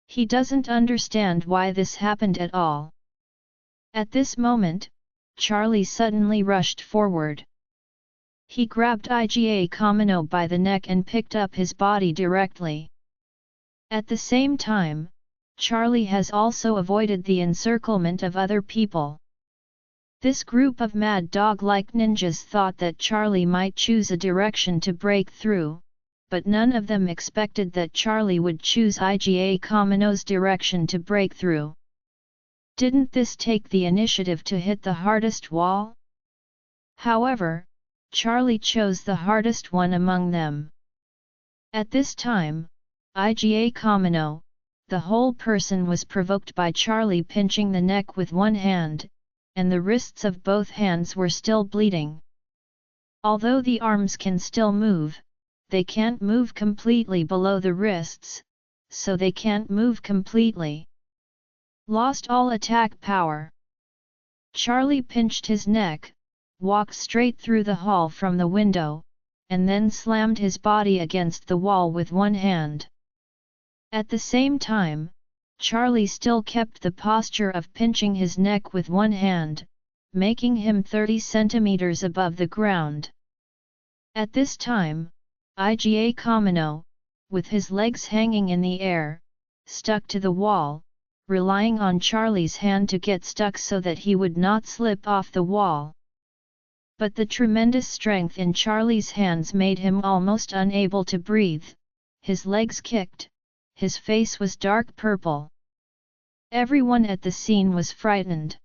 He doesn't understand why this happened at all. At this moment, Charlie suddenly rushed forward. He grabbed Iga Kamino by the neck and picked up his body directly. At the same time, Charlie has also avoided the encirclement of other people. This group of mad dog-like ninjas thought that Charlie might choose a direction to break through, but none of them expected that Charlie would choose Iga Kamino's direction to break through. Didn't this take the initiative to hit the hardest wall? However, Charlie chose the hardest one among them. At this time, Iga Kamino, the whole person was provoked by Charlie pinching the neck with one hand, and the wrists of both hands were still bleeding. Although the arms can still move, they can't move completely below the wrists, so they can't move completely. Lost all attack power. Charlie pinched his neck, walked straight through the hall from the window, and then slammed his body against the wall with one hand. At the same time, Charlie still kept the posture of pinching his neck with one hand, making him 30 centimeters above the ground. At this time, Iga Kamino, with his legs hanging in the air, stuck to the wall, relying on Charlie's hand to get stuck so that he would not slip off the wall. But the tremendous strength in Charlie's hands made him almost unable to breathe, his legs kicked, his face was dark purple. Everyone at the scene was frightened.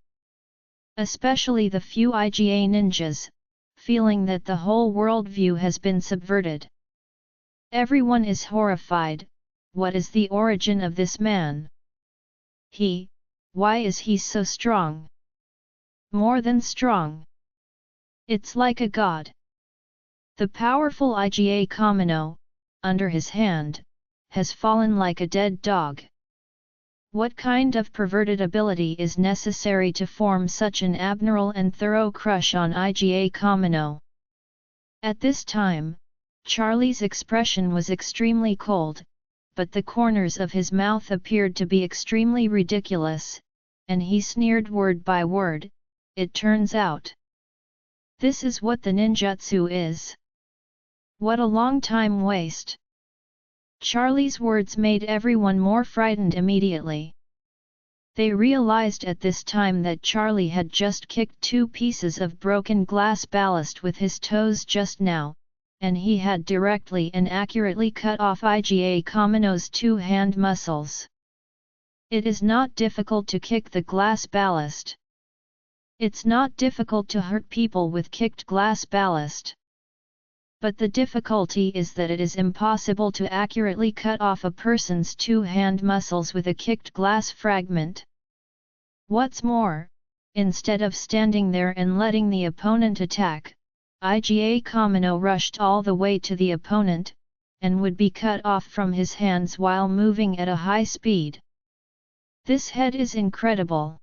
Especially the few Iga ninjas, feeling that the whole worldview has been subverted. Everyone is horrified. What is the origin of this man? Why is he so strong? More than strong. It's like a god. The powerful Iga Kamino, under his hand, has fallen like a dead dog. What kind of perverted ability is necessary to form such an abnormal and thorough crush on Iga Kamino? At this time, Charlie's expression was extremely cold, but the corners of his mouth appeared to be extremely ridiculous, and he sneered word by word, "It turns out. This is what the ninjutsu is. What a long time waste." Charlie's words made everyone more frightened immediately. They realized at this time that Charlie had just kicked 2 pieces of broken glass ballast with his toes just now, and he had directly and accurately cut off Iga Kamino's 2 hand muscles. It is not difficult to kick the glass ballast. It's not difficult to hurt people with kicked glass ballast. But the difficulty is that it is impossible to accurately cut off a person's 2 hand muscles with a kicked glass fragment. What's more, instead of standing there and letting the opponent attack, Iga Kamino rushed all the way to the opponent, and would be cut off from his hands while moving at a high speed. This head is incredible.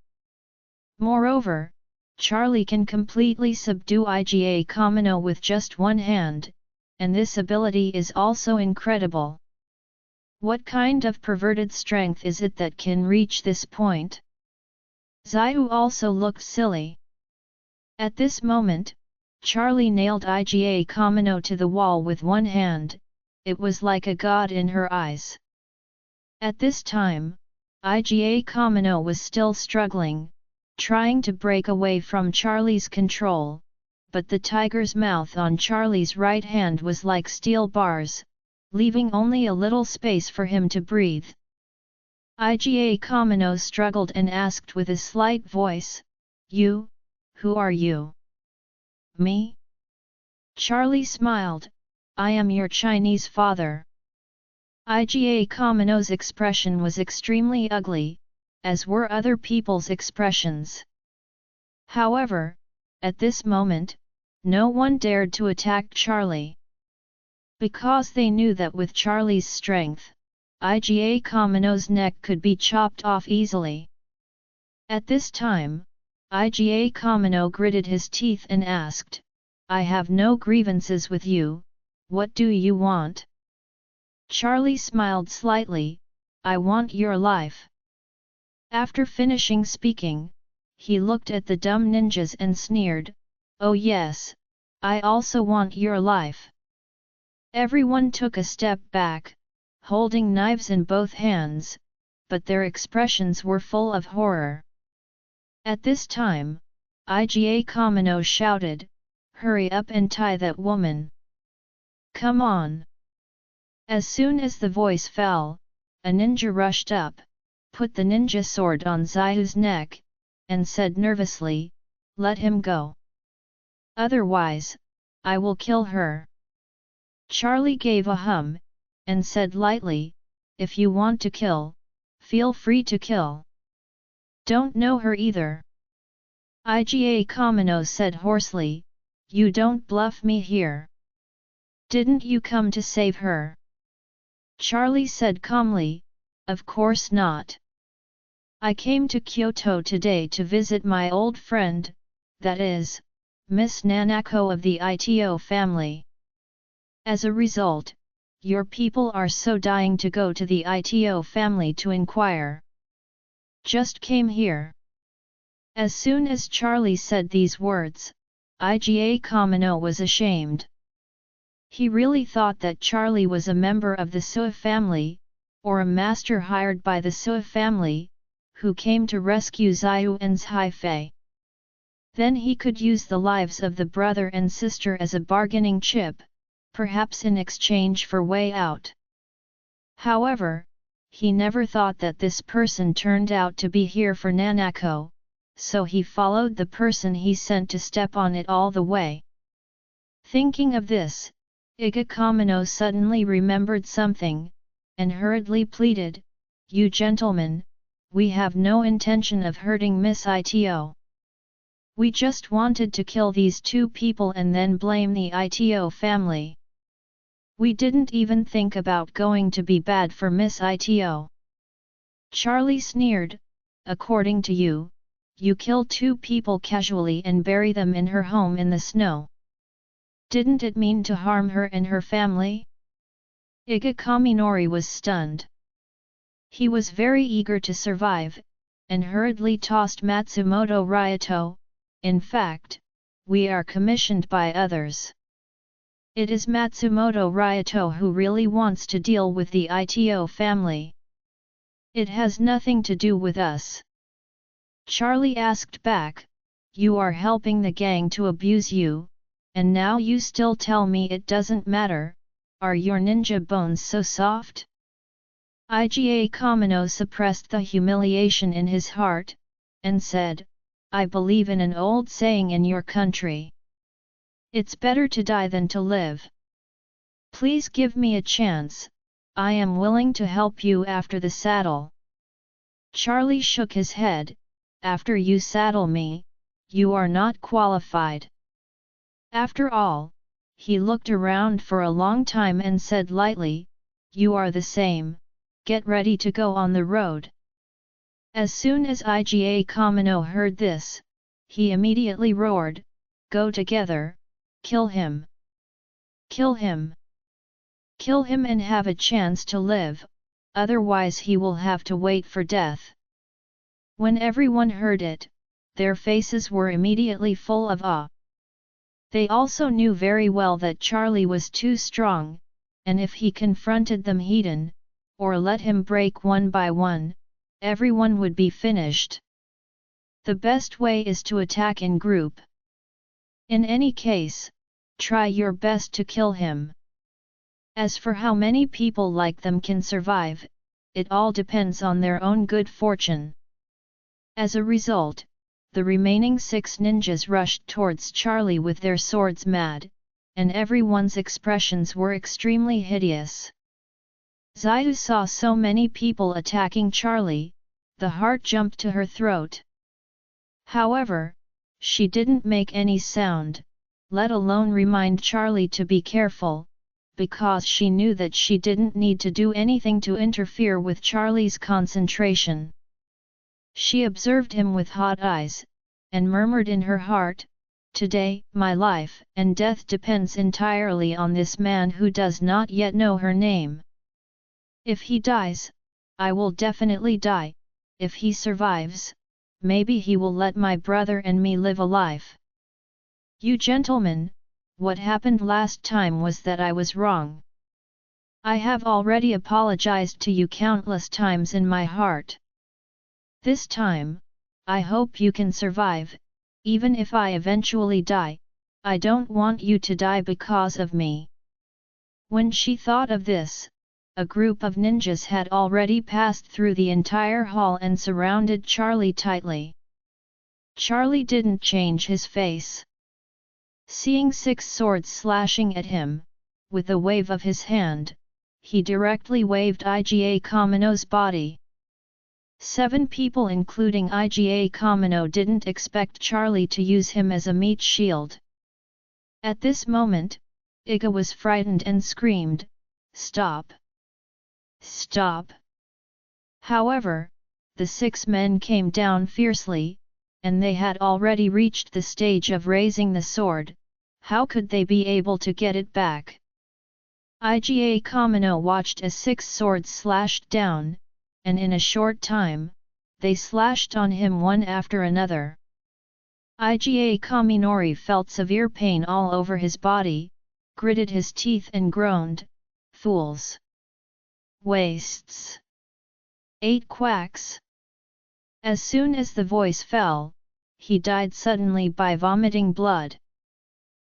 Moreover, Charlie can completely subdue Iga Kamino with just 1 hand, and this ability is also incredible. What kind of perverted strength is it that can reach this point? Xiao also looked silly. At this moment, Charlie nailed Iga Kamino to the wall with 1 hand. It was like a god in her eyes. At this time, Iga Kamino was still struggling, trying to break away from Charlie's control, but the tiger's mouth on Charlie's right hand was like steel bars, leaving only a little space for him to breathe. Iga Kamino struggled and asked with a slight voice, "You? Who are you?" "Me?" Charlie smiled, "I am your Chinese father." Iga Kamino's expression was extremely ugly, as were other people's expressions. However, at this moment, no one dared to attack Charlie. Because they knew that with Charlie's strength, Iga Kamino's neck could be chopped off easily. At this time, Iga Kamino gritted his teeth and asked, "I have no grievances with you, what do you want?" Charlie smiled slightly, "I want your life." After finishing speaking, he looked at the dumb ninjas and sneered, "Oh yes, I also want your life." Everyone took a step back, holding knives in both hands, but their expressions were full of horror. At this time, Iga Kamino shouted, "Hurry up and tie that woman! Come on!" As soon as the voice fell, a ninja rushed up, put the ninja sword on Xiao's neck, and said nervously, "Let him go. Otherwise, I will kill her." Charlie gave a hum, and said lightly, "If you want to kill, feel free to kill. Don't know her either." Iga Kamino said hoarsely, "You don't bluff me here. Didn't you come to save her?" Charlie said calmly, "Of course not. I came to Kyoto today to visit my old friend, that is, Miss Nanako of the Ito family. As a result, your people are so dying to go to the Ito family to inquire. Just came here." As soon as Charlie said these words, Iga Kamino was ashamed. He really thought that Charlie was a member of the Sua family, or a master hired by the Sua family, who came to rescue Xiao and Haifei. Then he could use the lives of the brother and sister as a bargaining chip, perhaps in exchange for way out. However, he never thought that this person turned out to be here for Nanako, so he followed the person he sent to step on it all the way. Thinking of this, Iga Kamino suddenly remembered something, and hurriedly pleaded, "You gentlemen, we have no intention of hurting Miss Ito. We just wanted to kill these 2 people and then blame the Ito family. We didn't even think about going to be bad for Miss Ito." Charlie sneered, "According to you, you kill 2 people casually and bury them in her home in the snow. Didn't it mean to harm her and her family? Iga Kaminori was stunned. He was very eager to survive, and hurriedly tossed Matsumoto Ryato. In fact, we are commissioned by others. It is Matsumoto Ryato who really wants to deal with the Ito family. It has nothing to do with us. Charlie asked back, you are helping the gang to abuse you, and now you still tell me it doesn't matter. Are your ninja bones so soft? Iga Kamino suppressed the humiliation in his heart, and said, I believe in an old saying in your country. It's better to die than to live. Please give me a chance, I am willing to help you after the saddle. Charlie shook his head, after you saddle me, you are not qualified. After all, he looked around for a long time and said lightly, you are the same, get ready to go on the road. As soon as Iga Kamino heard this, he immediately roared, go together, kill him. Kill him. Kill him and have a chance to live, otherwise he will have to wait for death. When everyone heard it, their faces were immediately full of awe. They also knew very well that Charlie was too strong, and if he confronted them head-on, or let him break one by one, everyone would be finished. The best way is to attack in group. In any case, try your best to kill him. As for how many people like them can survive, it all depends on their own good fortune. As a result, the remaining 6 ninjas rushed towards Charlie with their swords mad, and everyone's expressions were extremely hideous. Xiao saw so many people attacking Charlie, the heart jumped to her throat. However, she didn't make any sound, let alone remind Charlie to be careful, because she knew that she didn't need to do anything to interfere with Charlie's concentration. She observed him with hot eyes, and murmured in her heart, today, my life and death depends entirely on this man who does not yet know her name. If he dies, I will definitely die. If he survives, maybe he will let my brother and me live a life. You gentlemen, what happened last time was that I was wrong. I have already apologized to you countless times in my heart. This time, I hope you can survive, even if I eventually die. I don't want you to die because of me. When she thought of this, a group of ninjas had already passed through the entire hall and surrounded Charlie tightly. Charlie didn't change his face. Seeing 6 swords slashing at him, with a wave of his hand, he directly waved Iga Kamino's body. 7 people including Iga Kamino didn't expect Charlie to use him as a meat shield. At this moment, Iga was frightened and screamed, "Stop! Stop!" However, the 6 men came down fiercely, and they had already reached the stage of raising the sword. How could they be able to get it back? Iga Kamino watched as 6 swords slashed down, and in a short time, they slashed on him one after another. Iga Kaminori felt severe pain all over his body, gritted his teeth and groaned, "Fools! Wastes! 8 quacks!" As soon as the voice fell, he died suddenly by vomiting blood.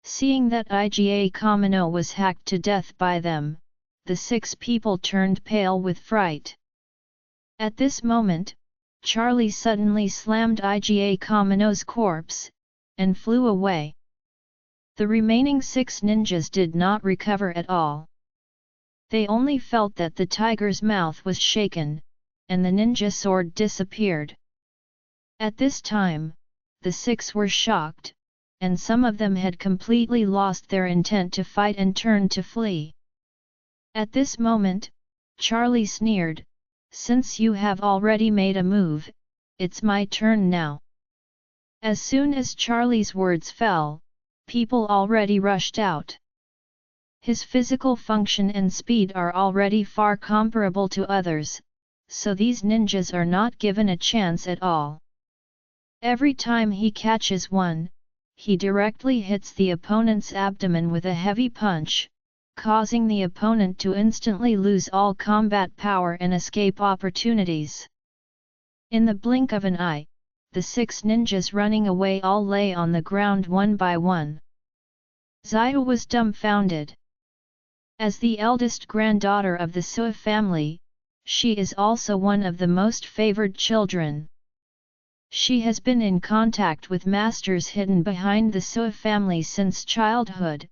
Seeing that Iga Kamino was hacked to death by them, the 6 people turned pale with fright. At this moment, Charlie suddenly slammed Iga Kamino's corpse, and flew away. The remaining 6 ninjas did not recover at all. They only felt that the tiger's mouth was shaken, and the ninja sword disappeared. At this time, the 6 were shocked, and some of them had completely lost their intent to fight and turned to flee. At this moment, Charlie sneered, "Since you have already made a move, it's my turn now." As soon as Charlie's words fell, people already rushed out. His physical function and speed are already far comparable to others, so these ninjas are not given a chance at all. Every time he catches one, he directly hits the opponent's abdomen with a heavy punch, causing the opponent to instantly lose all combat power and escape opportunities. In the blink of an eye, the 6 ninjas running away all lay on the ground one by one. Xiao was dumbfounded. As the eldest granddaughter of the Sui family, she is also one of the most favored children. She has been in contact with masters hidden behind the Sui family since childhood,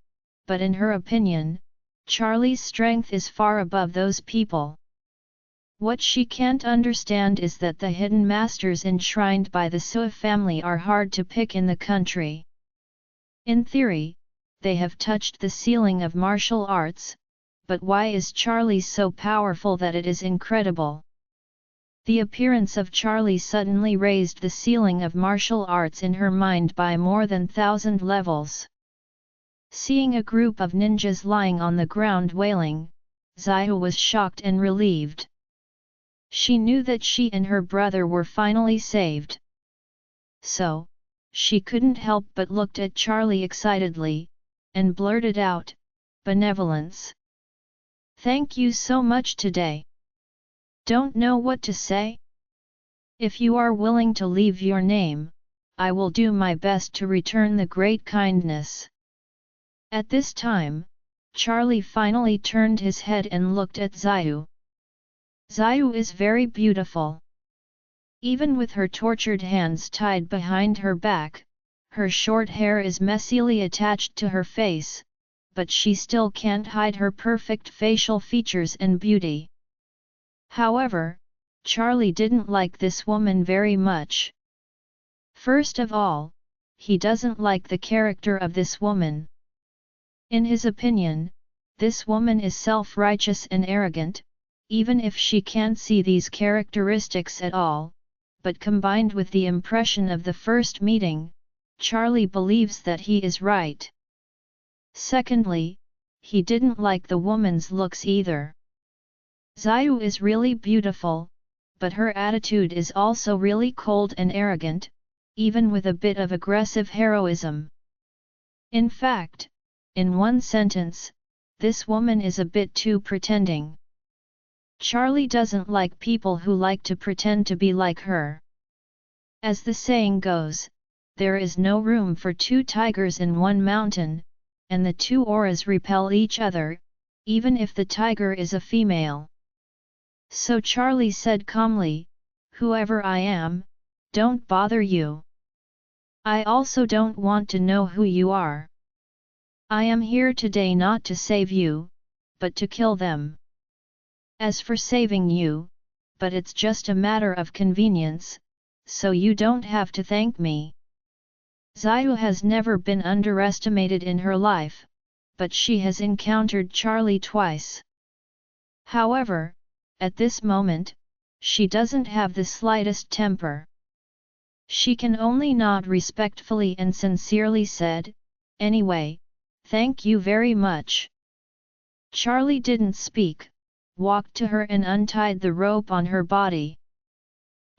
but in her opinion, Charlie's strength is far above those people. What she can't understand is that the hidden masters enshrined by the Sui family are hard to pick in the country. In theory, they have touched the ceiling of martial arts, but why is Charlie so powerful that it is incredible? The appearance of Charlie suddenly raised the ceiling of martial arts in her mind by more than 1,000 levels. Seeing a group of ninjas lying on the ground wailing, Xiao was shocked and relieved. She knew that she and her brother were finally saved. So, she couldn't help but looked at Charlie excitedly, and blurted out, "Benevolence. Thank you so much today. Don't know what to say? If you are willing to leave your name, I will do my best to return the great kindness." At this time, Charlie finally turned his head and looked at Xiao. Xiao is very beautiful. Even with her tortured hands tied behind her back, her short hair is messily attached to her face, but she still can't hide her perfect facial features and beauty. However, Charlie didn't like this woman very much. First of all, he doesn't like the character of this woman. In his opinion, this woman is self-righteous and arrogant, even if she can't see these characteristics at all, but combined with the impression of the first meeting, Charlie believes that he is right. Secondly, he didn't like the woman's looks either. Xiao is really beautiful, but her attitude is also really cold and arrogant, even with a bit of aggressive heroism. In fact, in one sentence, this woman is a bit too pretending. Charlie doesn't like people who like to pretend to be like her. As the saying goes, there is no room for 2 tigers in one mountain, and the 2 auras repel each other, even if the tiger is a female. So Charlie said calmly, "Whoever I am, don't bother you. I also don't want to know who you are. I am here today not to save you, but to kill them. As for saving you, but it's just a matter of convenience, so you don't have to thank me." Xiao has never been underestimated in her life, but she has encountered Charlie twice. However, at this moment, she doesn't have the slightest temper. She can only nod respectfully and sincerely said, "Anyway, thank you very much." Charlie didn't speak, walked to her and untied the rope on her body.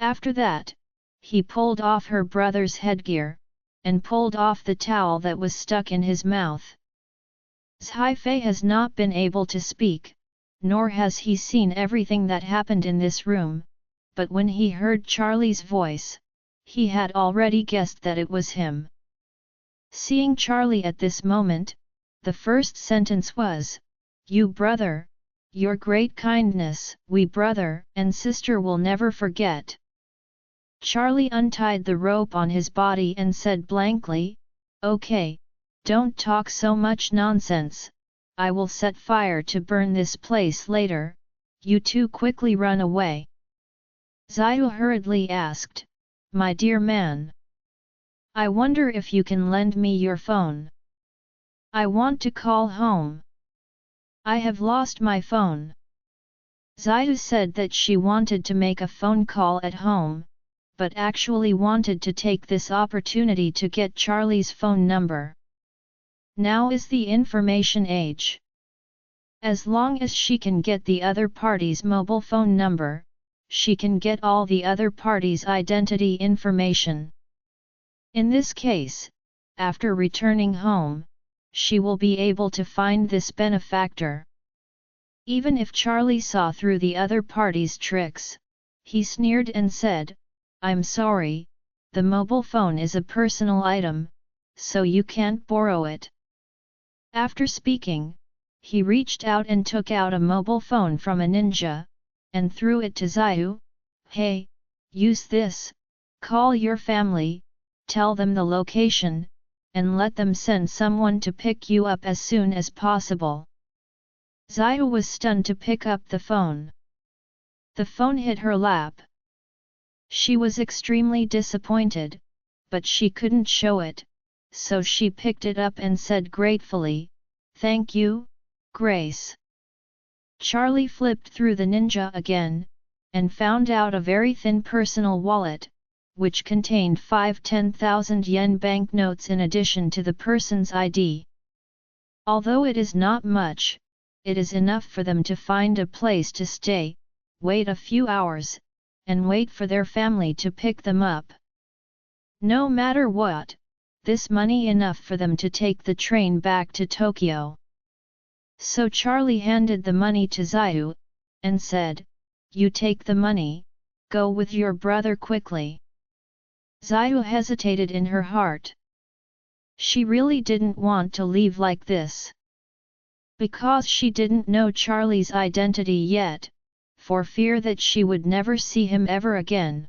After that, he pulled off her brother's headgear, and pulled off the towel that was stuck in his mouth. Zhaifei has not been able to speak, nor has he seen everything that happened in this room, but when he heard Charlie's voice, he had already guessed that it was him. Seeing Charlie at this moment, the first sentence was, "You brother, your great kindness, we brother and sister will never forget." Charlie untied the rope on his body and said blankly, "Okay, don't talk so much nonsense, I will set fire to burn this place later, you two quickly run away." Xiao hurriedly asked, "My dear man, I wonder if you can lend me your phone. I want to call home. I have lost my phone." Xiao said that she wanted to make a phone call at home, but actually wanted to take this opportunity to get Charlie's phone number. Now is the information age. As long as she can get the other party's mobile phone number, she can get all the other party's identity information. In this case, after returning home, she will be able to find this benefactor. Even if Charlie saw through the other party's tricks, he sneered and said, "I'm sorry, the mobile phone is a personal item, so you can't borrow it." After speaking, he reached out and took out a mobile phone from a ninja, and threw it to Xiao. "Hey, use this, call your family, tell them the location, and let them send someone to pick you up as soon as possible." Xiao was stunned to pick up the phone. The phone hit her lap. She was extremely disappointed, but she couldn't show it, so she picked it up and said gratefully, "Thank you, Grace." Charlie flipped through the ninja again, and found out a very thin personal wallet, which contained 5 10,000 yen banknotes in addition to the person's ID. Although it is not much, it is enough for them to find a place to stay, wait a few hours, and wait for their family to pick them up. No matter what, this money enough for them to take the train back to Tokyo. So Charlie handed the money to Xiao, and said, "You take the money, go with your brother quickly." Xiao hesitated in her heart. She really didn't want to leave like this. Because she didn't know Charlie's identity yet, for fear that she would never see him ever again.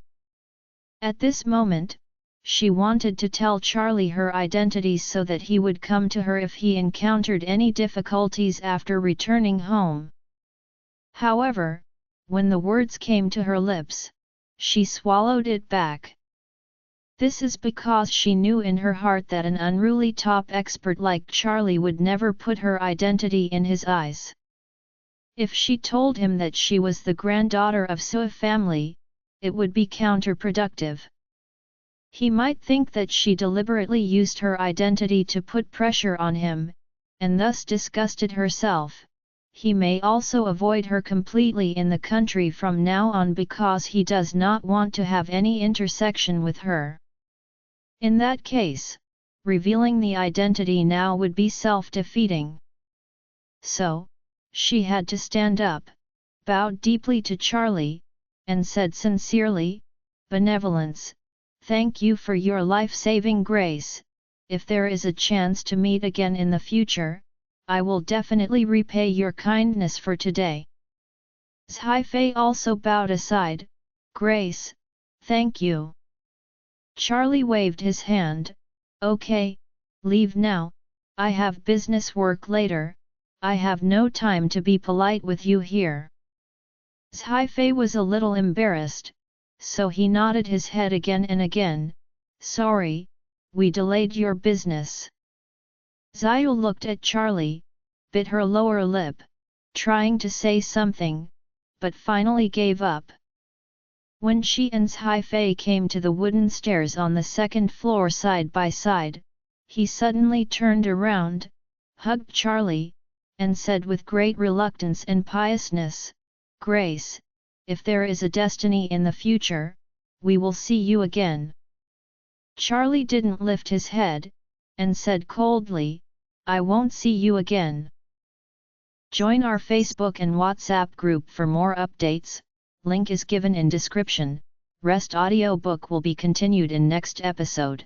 At this moment, she wanted to tell Charlie her identity so that he would come to her if he encountered any difficulties after returning home. However, when the words came to her lips, she swallowed it back. This is because she knew in her heart that an unruly top expert like Charlie would never put her identity in his eyes. If she told him that she was the granddaughter of Sua family, it would be counterproductive. He might think that she deliberately used her identity to put pressure on him, and thus disgusted herself. He may also avoid her completely in the country from now on because he does not want to have any intersection with her. In that case, revealing the identity now would be self-defeating. So, she had to stand up, bowed deeply to Charlie, and said sincerely, "Benevolence, thank you for your life-saving grace. If there is a chance to meet again in the future, I will definitely repay your kindness for today." Zhai Fei also bowed aside, "Grace, thank you." Charlie waved his hand, "Okay, leave now, I have business work later, I have no time to be polite with you here." Zhai Fei was a little embarrassed, so he nodded his head again and again, "Sorry, we delayed your business." Xiao looked at Charlie, bit her lower lip, trying to say something, but finally gave up. When she and Zhai Fei came to the wooden stairs on the second floor side by side, he suddenly turned around, hugged Charlie, and said with great reluctance and piousness, "Grace, if there is a destiny in the future, we will see you again." Charlie didn't lift his head, and said coldly, "I won't see you again." Join our Facebook and WhatsApp group for more updates, link is given in description. Rest audiobook will be continued in next episode.